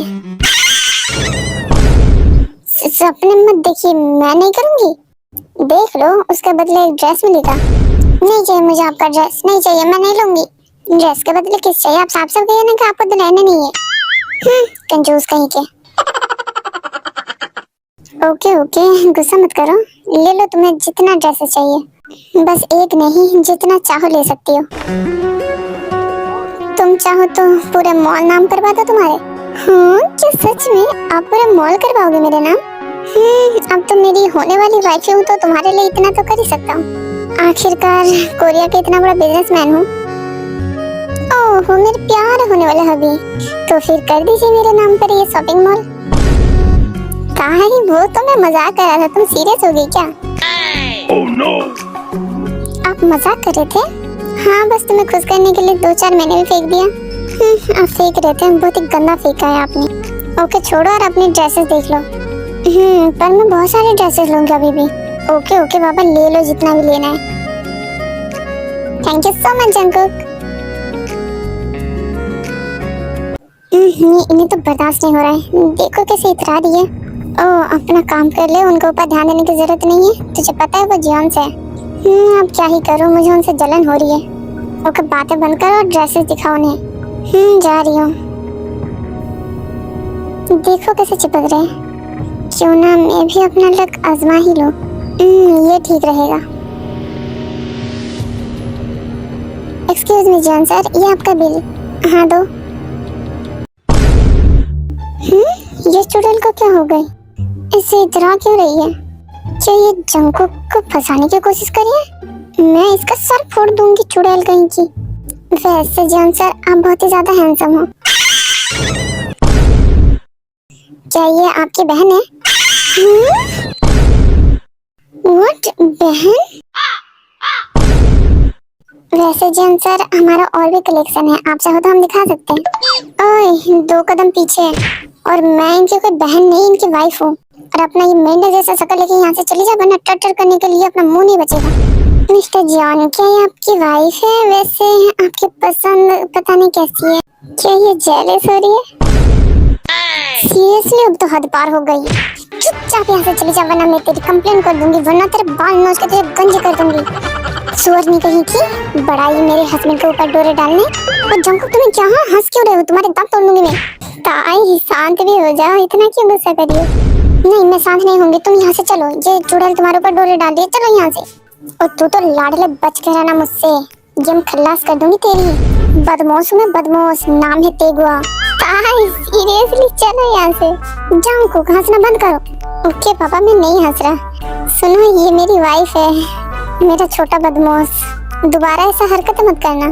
सपने मत देखिए, मैं नहीं करूंगी। देख लो, उसके बदले एक ड्रेस मिलेगा। नहीं चाहिए मुझे आपका ड्रेस, नहीं चाहिए, मैं नहीं लूंगी। ड्रेस के बदले किस चाहिए? आप साफ साफ कहिए ना कि आपको दिलाना नहीं है। कंजूस कहीं के। ओके ओके, गुस्सा मत करो। ले लो, तुम्हें जितना ड्रेसेस चाहिए। बस एक नहीं, जितना चाहो ले सकती हो। तुम चाहो तो पूरे मॉल नाम करवा दो तुम्हारे। हाँ क्या सच में? आप पूरे मॉल करवाओगे मेरे नाम? अब तो मेरी होने वाली वाइफ हूँ, तो तुम्हारे लिए इतना तो कर ही सकता हूँ। आखिरकार कोरिया के इतना बड़ा बिजनेसमैन हूँ। ओह मेरे प्यार होने वाले हबी, तो फिर कर दीजिए मेरे नाम पर ये शॉपिंग मॉल। कहा ही, वो तो मैं मजाक कर रहा था, तुम सीरियस हो गई क्या? Oh no! आप मजाक कर रहे थे? हाँ, बस तुम्हें खुश करने के लिए 2-4 मैंने भी फेंक दिया। आप फेंक रहे थे, बहुत ही गंदा फेंका है आपने। ओके छोड़ो और अपनी ड्रेसेस देख लो। पर मैं बहुत सारे ड्रेसेस लूंगी अभी भी। ओके ओके बाबा, ले लो जितना भी लेना है। Thank you so much Jungkook. इन्हें तो बर्दाश्त नहीं हो रहा है, देखो कैसे इतरा रही है। ओह अपना काम कर ले, उनके ऊपर ध्यान देने की जरूरत नहीं है। तुझे पता है वो जियोन से है। अब क्या ही करूं, मुझे उनसे जलन हो रही है। ओके बातें बंद कर और ड्रेसेस दिखाओ उन्हें। जा रही हूँ। देखो कैसे चिपक रहे हैं। क्यों ना मैं भी अपना लक आजमा ही लूं। ये ठीक रहेगा। एक्सक्यूज मी जियोन सर, ये आपका बिल। हाँ दो। ये चुड़ैल को क्या हो गई? इससे इतरा क्यों रही है? क्या ये जंकुक को फंसाने की कोशिश करी है? मैं इसका सर फोड़ दूंगी चुड़ैल कहीं की। वैसे जियोन सर आप बहुत ही ज्यादा हैंडसम हो। क्या ये आपकी बहन है? व्हाट, बहन? वैसे जियोन सर हमारा और भी कलेक्शन है, आप चाहो तो हम दिखा सकते हैं। ओए 2 कदम पीछे, और मैं इनकी कोई बहन नहीं, इनकी वाइफ हूँ। और अपना ये मेंढक जैसा शक्ल लेके यहाँ से चली जा, वरना टटर करने के लिए अपना मुंह नहीं बचेगा। मिस्टर जॉन, क्या ये आपकी वाइफ है? वैसे आपकी पसंद पता नहीं कैसी है, क्या ये जेलस हो रही है? सीरियसली अब तो हद पार हो गई। चुपचाप यहाँ से चली जा, वरना मैं तेरी कंप्लेन कर दूंगी, वरना तेरे बाल नोच के तुझे गंजे कर दूंगी। सुअर नहीं कहीं की, बड़ा ही मेरे हस्बैंड के ऊपर डोरे डालने। और जंकुक तुम्हें क्या हंस क्यों रहे हो? तुम्हारे दांत तोड़ दूंगी मैं। ताई शांत भी हो जाओ, इतना क्यों गुस्सा कर रही हो? नहीं, मैं शांत नहीं होंगी, तुम यहाँ से चलो। ये चुड़ैल तुम्हारे ऊपर डोरे डाल रही है, चलो यहाँ से। और तू तो लाडले बच के रहना मुझसे, ये मैं खल्लास कर दूंगी तेरी। बदमाश हूँ मैं, बदमाश, नाम है तेगुआ। ताई सीरियसली चलो यहाँ से। जंकुक हंसना बंद करो। ओके पापा, मैं नहीं हंस रहा। सुनो, ये मेरी वाइफ है, मेरा छोटा बदमाश। दोबारा ऐसा हरकत मत करना।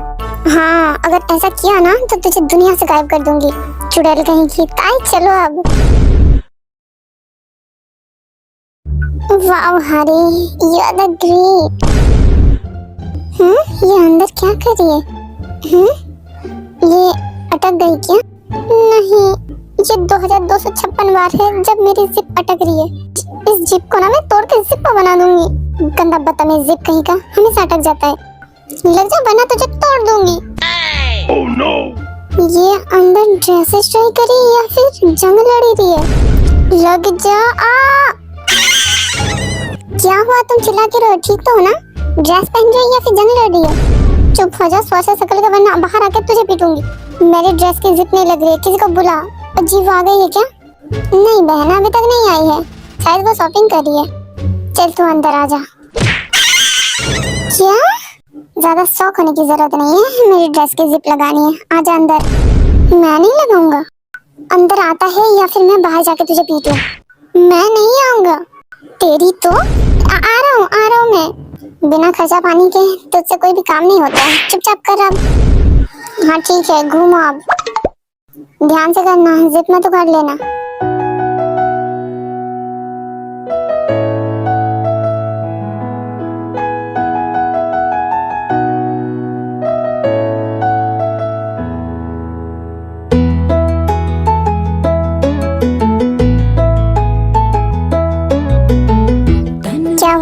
हाँ, अगर ऐसा किया ना तो तुझे दुनिया से गायब कर दूंगी, चुड़ैल कहीं की। ताई चलो अब। Wow Hari, you are the great. ये अंदर क्या कर रही है? ये अटक गई क्या? नहीं, ये 2256 बार है जब मेरी जिप अटक रही है। इस जिप को ना मैं तोड़ के जिप बना दूंगी। गंदा बदतमीज जिप कहीं का, हमेशा अटक जाता है। लग जा, वरना तुझे तोड़ दूंगी। Oh no! ये अंदर ड्रेसेस ट्राई करी या फिर जंग लड़ी रही है? लग जा। क्या हुआ, तुम चिल्ला के रहो? ठीक तो हो ना? ड्रेस पहन रही है या फिर जंग लड़ रही है? चुप हो जा, स्वासा शकल का, वरना बाहर आके तुझे पीटूंगी। मेरी ड्रेस की जिप नहीं लग रही है, किसी को बुला। अजीब आ गई है क्या? नहीं बहन, अभी तक नहीं आई है, शायद वो शॉपिंग कर रही है। चल तू अंदर आ जा। क्या? ज्यादा शौक होने की जरूरत नहीं है, मेरी ड्रेस की जिप लगानी है। आजा अंदर। मैं नहीं लगाऊंगा। अंदर आता है या फिर मैं बाहर जाके तुझे पीटूं? मैं नहीं आऊंगा। तेरी तो आ रहा हूँ मैं। बिना खर्चा पानी के तुझसे कोई भी काम नहीं होता है, चुपचाप कर अब। हाँ ठीक है, घूमो अब। ध्यान से करना, जिप में तो कर लेना।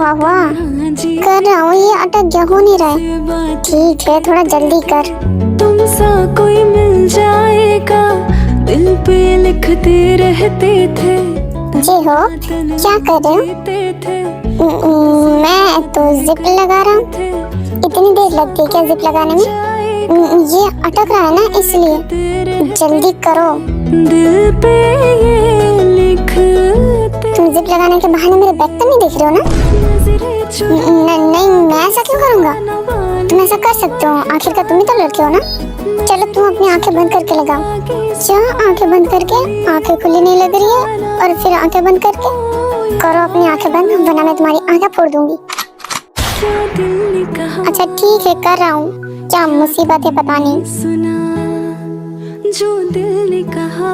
हुआ कर रहा हूँ, ये अटक गया, हो नहीं रहा है। ठीक है, थोड़ा जल्दी कर। तुमसा कोई मिल जाएगा, दिल पे लिखते रहते थे। जी हो, क्या कर रहे हो? मैं तो जिप लगा रहा हूँ। इतनी देर लगती है क्या जिप लगाने में? ये अटक रहा है ना, इसलिए। जल्दी करो। दिल पे ये लिखते। तुम जिप लगाने के बहाने मेरे बैग तो नहीं देख रहे हो ना? नहीं, मैं ऐसा क्यों करूँगा? तुम ऐसा कर सकते हो, आखिरकार तुम ही तो लड़के हो ना। चलो तुम अपनी आंखें बंद करके लगाओ। क्या आंखें बंद करके? आंखें खुली नहीं लग रही है। और फिर आंखें बंद करके करो अपनी आंखें बंद, वरना मैं तुम्हारी आंखें फोड़ दूंगी। अच्छा ठीक है, कर रहा हूँ। क्या मुसीबत है पता नहीं। सुना जो दिल ने कहा,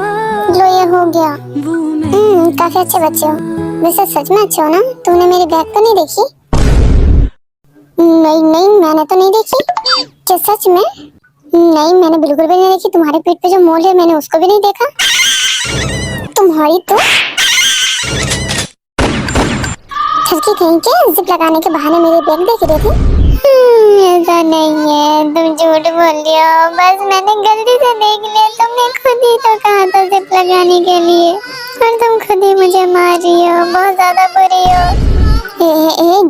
लो ये हो गया। काफी अच्छे बच्चे हो। वैसे सच में अच्छे हो ना? तुमने मेरी बैग तो नहीं देखी? नहीं, मैंने तो नहीं देखी। क्या सच में? नहीं, मैंने बिल्कुल भी नहीं देखी। तुम्हारे पीठ पे जो मोल है, मैंने उसको भी नहीं देखा। तुम्हारी तो छलकी कहीं के, जिप लगाने के बहाने मेरे बैग देख रहे थे। ऐसा नहीं है, तुम झूठ बोल रही हो। बस मैंने गलती से देख लिया। तुमने खुद ही तो कहा था जिप लगाने के लिए, और तुम खुद ही मुझे मार रही हो। बहुत ज्यादा बुरी हो।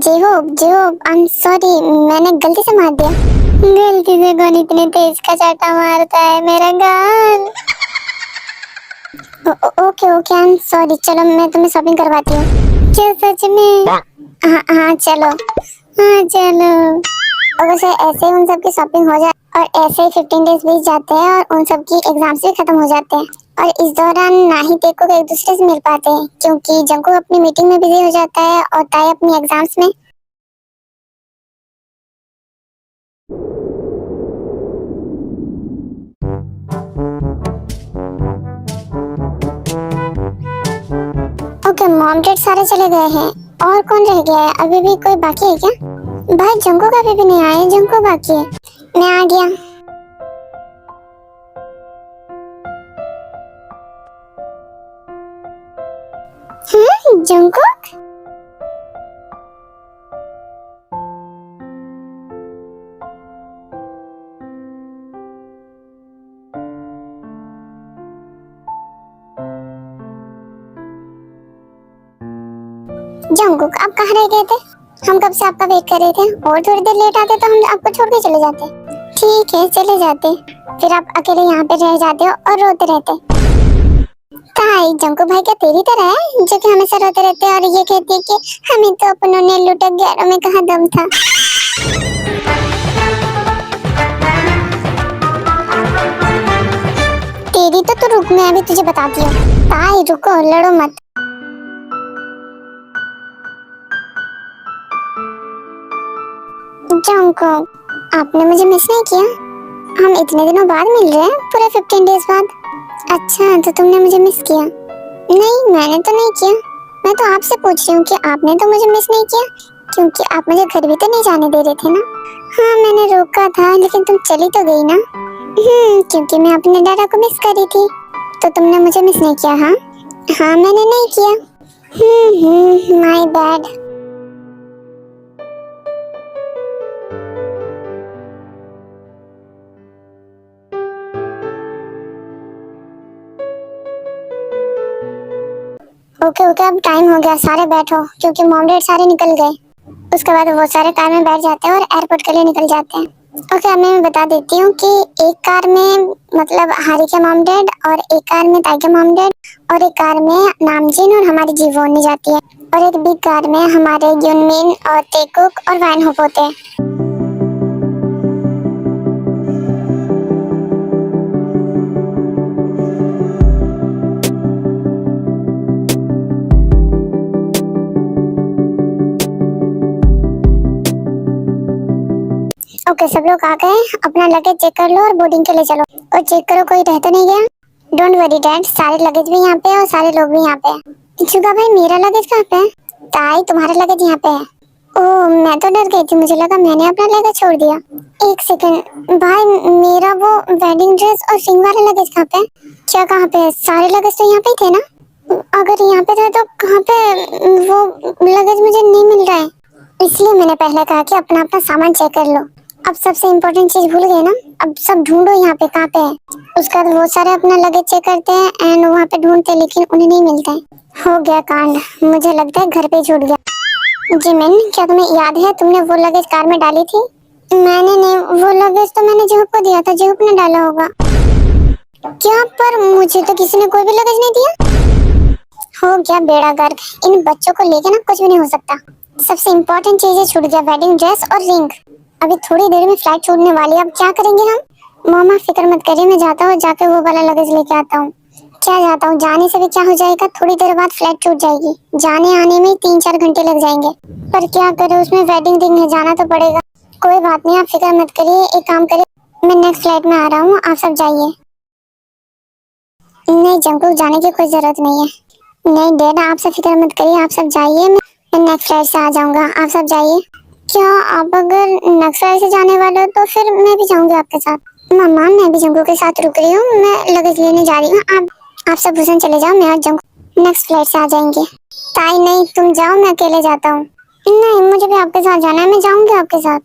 जेहोब, आई एम सॉरी, मैंने गलती से मार दिया। गलती से कौन इतने तेज का चाटा मारता है? मेरा गाल। Okay, I am sorry. चलो मैं तुम्हें शॉपिंग करवाती हूँ। क्या सच में? हाँ चलो। और वैसे ऐसे ही उन सब की शॉपिंग हो जाए, और ऐसे ही 15 डेज बीत जाते हैं, और उन सब की एग्जाम्स भी खत्म हो जाते हैं। और इस दौरान ना ही तेको एक दूसरे से मिल पाते हैं, क्योंकि जंकुक अपनी मीटिंग में बिजी हो जाता है और ताई अपनी एग्जाम्स में। ओके, मॉम डैड सारे चले गए हैं। और कौन रह गया है? अभी भी कोई बाकी है क्या? भाई जंकुक अभी भी नहीं आए, जंकुक बाकी है। मैं आ गया। जंगकुक? जंगकुक, आप कहाँ रह गए थे? हम कब से आपका वेट कर रहे थे। और थोड़ी देर लेट आते तो हम आपको छोड़ के चले जाते। ठीक है, चले जाते। फिर आप अकेले यहाँ पे रह जाते हो और रोते रहते। ताई, जंगकुक भाई क्या तेरी तरह है जो कि हमेशा रोते रहते हैं और ये कहती है कि हमें तो अपनों ने लूटा, गैरों में कहाँ दम था। तेरी तो रुक, मैं अभी तुझे बताती हूँ। ताई रुको, लड़ो मत। जंगकुक, आपने मुझे मिस नहीं किया? हम इतने दिनों बाद मिल रहे हैं, पूरे 15 डेज बाद। अच्छा, तो तुमने मुझे मिस किया? नहीं, मैंने तो नहीं किया। मैं तो आपसे पूछ रही हूँ कि आपने तो मुझे मिस नहीं किया, क्योंकि आप मुझे घर भी तो नहीं जाने दे रहे थे ना। हाँ, मैंने रोका था, लेकिन तुम चली तो गई ना। क्योंकि मैं अपने डैडा को मिस करी थी। तो तुमने मुझे मिस नहीं किया? हाँ हाँ, मैंने नहीं किया। My bad. ओके ओके, अब टाइम हो गया, सारे बैठो, क्योंकि मॉम डैड सारे निकल गए। उसके बाद वो सारे कार में बैठ जाते हैं और एयरपोर्ट के लिए निकल जाते हैं। ओके, अब मैं बता देती हूँ कि एक कार में मतलब हारी के मॉम डैड, और एक कार में ताई के मॉम डैड, और एक कार में नामजीन और हमारी जीवोनी जाती है, और एक बिग कार में हमारे युनमिन और तेकुक और वैन होप होते हैं। ओके, सब लोग आ गए। अपना लगेज चेक कर लो और बोर्डिंग के लिए चलो। और चेक करो कोई रह तो नहीं गया। डोंट वरी डैड, सारे लगेज भी यहाँ पे है और सारे लोग भी यहाँ पे हैं। चुका भाई, मेरा लगेज कहाँ पे है? ताई, तुम्हारा लगेज यहाँ पे है। ओह, मैं तो डर गई थी, मुझे लगा मैंने अपना लगेज छोड़ दिया। एक सेकंड भाई, मेरा वो वेडिंग ड्रेस और रिंग वाला लगेज कहाँ पे है? क्या कहाँ पे है? सारे लगेज तो यहाँ पे थे ना। अगर यहाँ पे थे तो कहाँ पे वो लगेज मुझे नहीं मिल रहा है। इसलिए मैंने पहले कहा कि अपना अपना सामान चेक कर लो। अब सबसे इम्पोर्टेंट चीज भूल गए ना। अब सब ढूंढो यहाँ पे कहाँ पे है। उसके बाद वो सारे अपना लगेज चेक करते हैं एंड वहाँ पे ढूंढते, लेकिन उन्हें नहीं मिलता है। हो गया कांड, मुझे लगता है घर पे छूट गया। जिमिन, क्या तुम्हें याद है तुमने वो लगेज कार में डाली थी? मैंने नहीं, वो लगेज तो मैंने जेहूप को दिया था, जेहूप ने डाला होगा। क्या? पर मुझे तो किसी ने कोई भी लगेज नहीं दिया। हो गया बेड़ा गर्क, इन बच्चों को लेके ना कुछ भी नहीं हो सकता। सबसे इम्पोर्टेंट चीजें छूट गया, वेडिंग ड्रेस और रिंग। अभी थोड़ी देर में फ्लाइट छूटने वाली है, अब क्या करेंगे हम? मामा फिक्र मत करिए, मैं जाता हूँ, जाके वो वाला लगेज लेके आता हूँ। क्या जाता हूँ, जाने से भी क्या हो जाएगा, थोड़ी देर बाद फ्लाइट छूट जाएगी। जाने आने में 3-4 घंटे लग जाएंगे। पर क्या करें, उसमें वेडिंग रिंग है, जाना तो पड़ेगा। कोई बात नहीं, आप फिक्र मत करिए। एक काम करिए, मैं नेक्स्ट फ्लाइट में आ रहा हूँ, आप सब जाइए। नहीं जंगकुक, जाने की कोई जरूरत नहीं है। नहीं डैड, आप सब फिक्र मत करिए, आप सब जाइए, मैं नेक्स्ट फ्लाइट से आ जाऊंगा, आप सब जाइए। क्या आप अगर नेक्स्ट फ्लाइट से जाने वाले हो तो फिर मैं भी जाऊंगी आपके साथ। मम्मा, मैं भी जंगकुक के साथ रुक रही हूँ, मैं लगेज लेने जा रही हूँ। आप सब हुसैन चले जाओ, मैं और जंगकुक नेक्स्ट फ्लाइट से आ जाएंगे। ताई नहीं, तुम जाओ, मैं अकेले जाता हूँ। नहीं, मुझे भी आपके साथ जाना है, मैं जाऊंगी आपके साथ।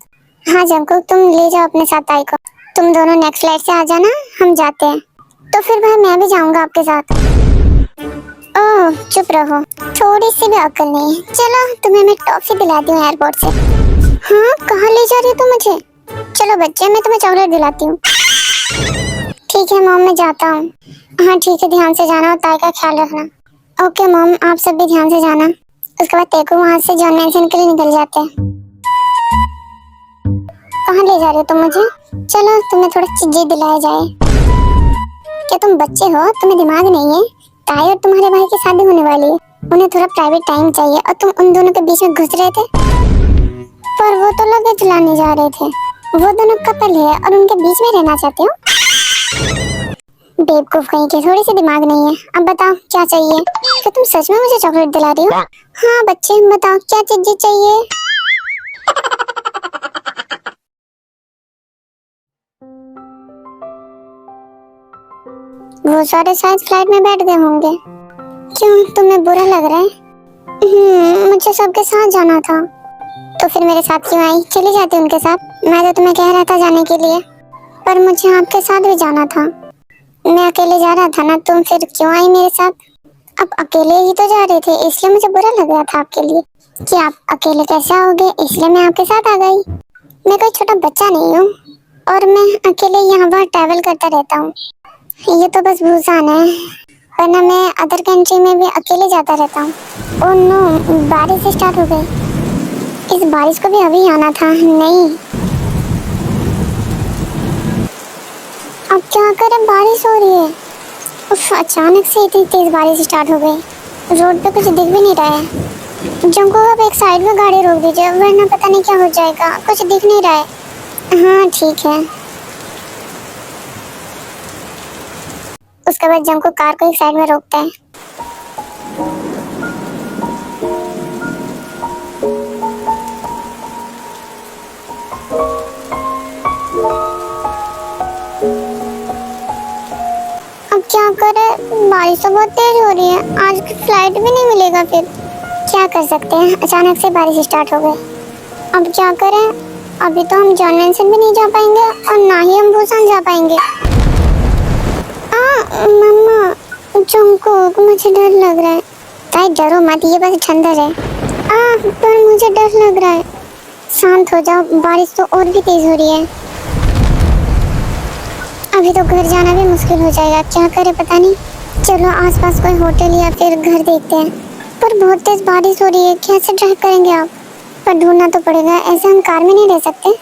हाँ जंगकुक, तुम ले जाओ अपने साथ ताई को। तुम दोनों नेक्स्ट फ्लाइट से आ जाना, हम जाते हैं। तो फिर भाई मैं भी जाऊंगा आपके साथ। ओह, चुप रहो, थोड़ी सी भी अक्ल नहीं है। चलो, तुम्हें मैं टॉफी दिलाती हूँ एयरपोर्ट से। हाँ, कहाँ ले जा रही हो तुम मुझे? चलो बच्चे, मैं तुम्हें चॉकलेट दिलाती हूँ। ठीक है मॉम, मैं जाता हूँ। हाँ ठीक है, ध्यान से जाना और ताई का ख्याल रखना। ओके मॉम, आप सब भी ध्यान से जाना। उसके बाद तेको वहाँ से जॉन मैंसन के लिए निकल जाते हैं। कहाँ ले जा रहे हो तुम मुझे? चलो, तुम्हें थोड़ा चीजें दिलाया जाए। क्या तुम बच्चे हो, तुम्हें दिमाग नहीं है? ताई और तुम्हारे भाई की शादी होने वाली है, उन्हें थोड़ा प्राइवेट टाइम चाहिए और तुम उन दोनों के बीच में घुस रहे थे। पर वो तो लगेज लाने जा रहे थे। वो दोनों कपल है और उनके बीच में रहना चाहते हो? बेवकूफ कहीं के, थोड़ी सी दिमाग नहीं है। अब बताओ क्या चाहिए? क्या तुम सच में मुझे चॉकलेट दिला रही हो? हाँ बच्चे, बताओ क्या चीजें चाहिए? वो सारे शायद फ्लाइट में बैठ गए होंगे। क्यों, तुम्हें बुरा लग रहा है? मुझे सबके साथ जाना था। तो फिर मेरे साथ क्यों आई? चली जाती उनके साथ। मैं तो तुम्हें कह रहा था जाने के लिए, पर मुझे आपके साथ भी जाना था। मैं अकेले जा रहा था ना, तुम फिर क्यों आई मेरे साथ? अब अकेले ही तो जा रहे थे, इसलिए मुझे बुरा लग रहा था आपके लिए कि आप अकेले कैसे आओगे, इसलिए मैं आपके साथ आ गई। मैं कोई छोटा बच्चा नहीं हूँ और मैं अकेले यहाँ वहाँ ट्रैवल करता रहता हूँ। ये तो बस भूसान है, वरना मैं अदर कंट्री में भी अकेले जाता रहता हूँ। ओह नो, बारिश स्टार्ट हो गई। इस बारिश को भी अभी आना था। नहीं, अब क्या करें, बारिश हो रही है। उफ, अचानक से इतनी तेज बारिश स्टार्ट हो गई। रोड पे कुछ दिख भी नहीं रहा है। जंको आप एक साइड में गाड़ी रोक दीजिए, वरना पता नहीं क्या हो जाएगा। कुछ दिख नहीं रहा है। हाँ ठीक है। उसके बाद जंको कार को एक साइड में रोकता है। अब क्या करे, बारिश तो बहुत तेज हो रही है। आज की फ्लाइट भी नहीं मिलेगा। फिर क्या कर सकते हैं, अचानक से बारिश स्टार्ट हो गई। अब क्या करें, अभी तो हम जॉन मेंसन भी नहीं जा पाएंगे और ना ही हम बुसान जा पाएंगे। मम्मा, जंकुक, मुझे डर लग रहा है। ताई डरो मत, ये बस ठंडर है। पर मुझे डर लग रहा है। शांत हो जाओ, बारिश तो और भी तेज हो रही है। अभी तो घर जाना भी मुश्किल हो जाएगा। क्या करे पता नहीं। चलो आसपास कोई होटल या फिर घर देखते हैं। पर बहुत तेज बारिश हो रही है, कैसे ड्राइव करेंगे आप? पर ढूंढना तो पड़ेगा, ऐसे हम कार में नहीं रह सकते।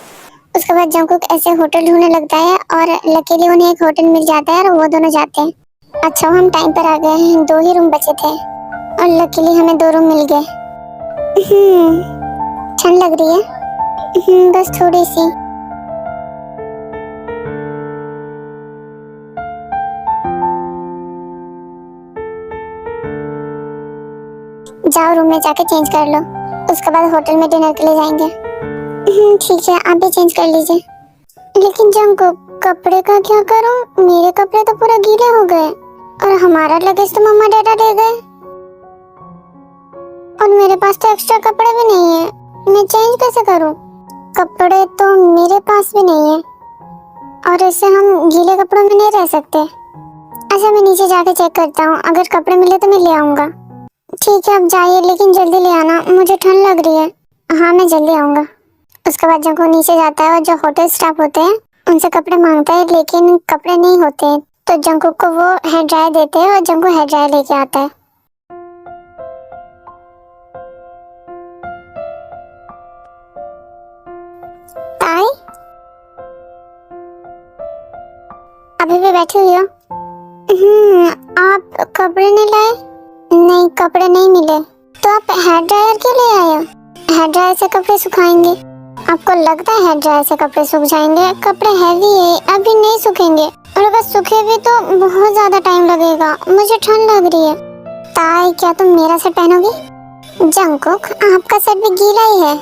उसके बाद जंकुक ऐसे होटल ढूंढने लगता है और लकीली उन्हें एक होटल मिल जाता है और वो दोनों जाते हैं। अच्छा, हम टाइम पर आ गए हैं। 2 ही रूम बचे थे और लकीली हमें 2 रूम मिल गए। ठंड लग रही है। बस थोड़ी सी। जाओ रूम में जाके चेंज कर लो। उसके बाद होटल में डिनर के लिए जाएंगे। ठीक है, आप भी चेंज कर लीजिए। लेकिन जंकुक, कपड़े का क्या करूं? मेरे कपड़े तो पूरा गीले हो गए और हमारा लगेज तो मम्मा डैडा ले गए और मेरे पास तो एक्स्ट्रा कपड़े भी नहीं है। मैं चेंज कैसे करूं? कपड़े तो मेरे पास भी नहीं है और इससे हम गीले कपड़ों में नहीं रह सकते। अच्छा, मैं नीचे जाके चेक करता हूँ, अगर कपड़े मिले तो मैं ले आऊंगा। ठीक है, आप जाइए, लेकिन जल्दी ले आना, मुझे ठंड लग रही है। हाँ, मैं जल्दी आऊंगा। उसके बाद जंकुक नीचे जाता है और जो होटल स्टाफ होते हैं उनसे कपड़े मांगता है, लेकिन कपड़े नहीं होते। तो जंकुक को वो हेयर ड्रायर देते हैं और जंकुक हेयर ड्रायर लेके आता है। ताई, अभी भी बैठी हुई हो? आप कपड़े नहीं लाए? नहीं, कपड़े नहीं मिले। तो आप हेयर ड्रायर क्यों ले आए हो? हेयर ड्रायर से कपड़े सुखाएंगे। आपको लगता है हेयर ड्रायर से कपड़े सूख जाएंगे? कपड़े हैवी है, अभी नहीं सूखेंगे और अगर सूखे भी तो बहुत ज्यादा टाइम लगेगा। मुझे ठंड लग रही है। ताई, क्या तुम मेरा सेट पहनोगी? जंकुक, आपका सेट भी गीला ही है।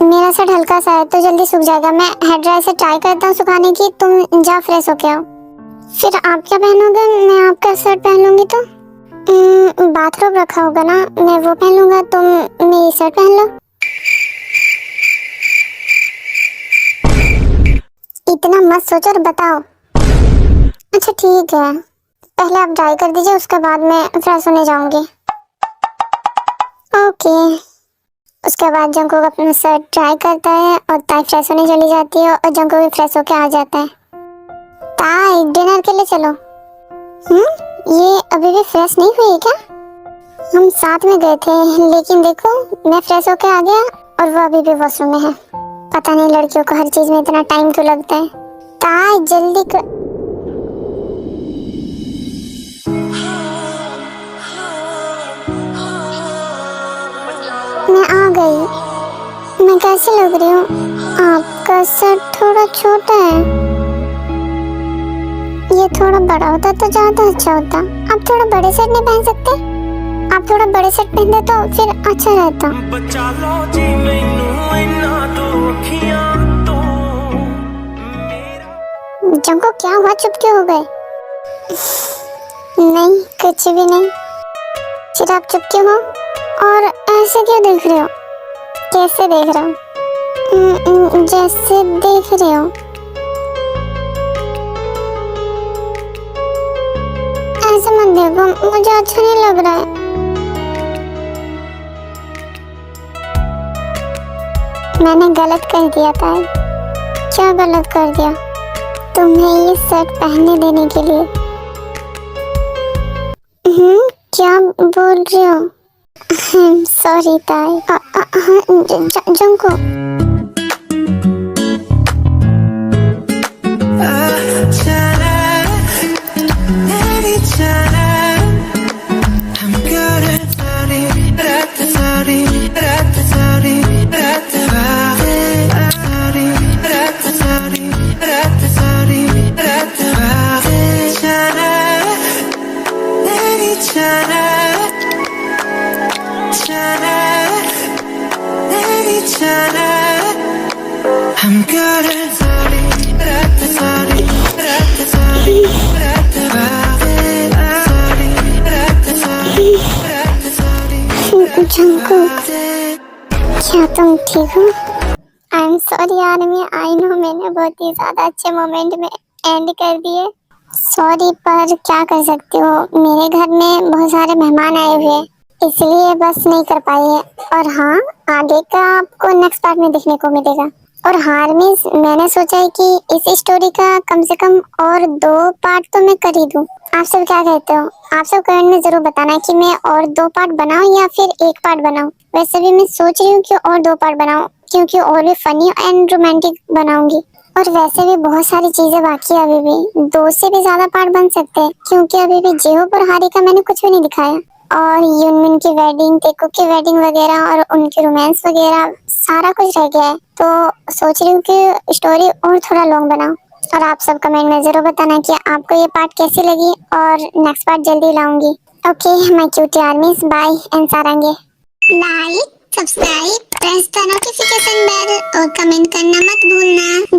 मेरा सेट हल्का सा है तो जल्दी सूख जाएगा। मैं हेयर ड्रायर से ट्राई करता हूँ सुखाने की, तुम जा फ्रेश होके आओ। फिर आप क्या पहनोगे? मैं आपका शर्ट पहन लूंगी। तो बाथरोब रखा होगा ना, मैं वो पहन लूंगा, तुम मेरी शर्ट पहन लो। इतना मत सोचो और बताओ। अच्छा ठीक है, पहले आप ड्राई कर दीजिए, उसके बाद मैं फ्रेश होने जाऊंगी। ओके। उसके बाद जंकुक अपना शर्ट ड्राई करता है और ताई फ्रेश होने चली जाती है और जंकुक भी फ्रेश होके आ जाता है। ताई, डिनर के लिए चलो। ये अभी भी फ्रेश नहीं हुई क्या? हम साथ में गए थे, लेकिन देखो मैं फ्रेश होके आ गया और वो अभी भी वॉशरूम में है। पता नहीं लड़कियों को हर चीज में इतना टाइम क्यों लगता है। ताई जल्दी कर। मैं आ गई। मैं कैसी लग रही हूँ? आपका शर्ट थोड़ा छोटा है। ये थोड़ा बड़ा होता तो ज्यादा अच्छा होता। आप थोड़ा बड़े शर्ट नहीं पहन सकते? आप थोड़ा बड़े शर्ट पहनते तो फिर अच्छा रहता। जंकुक, क्या हुआ? चुप क्यों हो गए? नहीं, कुछ भी नहीं। फिर आप चुप क्यों हो? और ऐसे क्यों देख रहे हो? कैसे देख रहे हो? जैसे देख रहे हो। ऐसे मत देखो, मुझे अच्छा नहीं लग रहा है। मैंने गलत कर दिया था। क्या गलत कर दिया? तुम्हें ये शर्ट पहनने देने के लिए। क्या बोल रहे हो? सॉरी ताई। जंको क्या तुम ठीक हो? I am sorry army, I know मैंने बहुत ही ज्यादा अच्छे मोमेंट में एंड कर दिए। सॉरी, पर क्या कर सकते हो, मेरे घर में बहुत सारे मेहमान आए हुए हैं, इसलिए बस नहीं कर पाई है। और हाँ, आगे का आपको नेक्स्ट पार्ट में देखने को मिलेगा। और हाँ आर्मी, मैंने सोचा है कि इस स्टोरी का कम से कम और 2 पार्ट तो मैं कर ही दूं। आप सब क्या कहते हो? आप सब कमेंट में जरूर बताना कि मैं और 2 पार्ट बनाऊं या फिर 1 पार्ट बनाऊं। वैसे भी मैं सोच रही हूँ कि और 2 पार्ट बनाऊं, क्योंकि और भी फनी एंड रोमांटिक बनाऊंगी। और वैसे भी बहुत सारी चीजें बाकी है, अभी भी 2 से भी ज्यादा पार्ट बन सकते हैं, क्योंकि अभी भी जेहोप और हारिका मैंने कुछ भी नहीं दिखाया। और यूनमिन की वेडिंग, टेको की वेडिंग वगैरह और उनके रोमांस वगैरह सारा कुछ रह गया है। तो सोच रही हूँ कि स्टोरी और थोड़ा लॉन्ग बनाऊं। और आप सब कमेंट में जरूर बताना कि आपको ये पार्ट कैसी लगी, और नेक्स्ट पार्ट जल्दी लाऊंगी। Okay my cutie armies, bye and सारंगे। Like, subscribe, press the notification bell और कमेंट करना मत भूलना।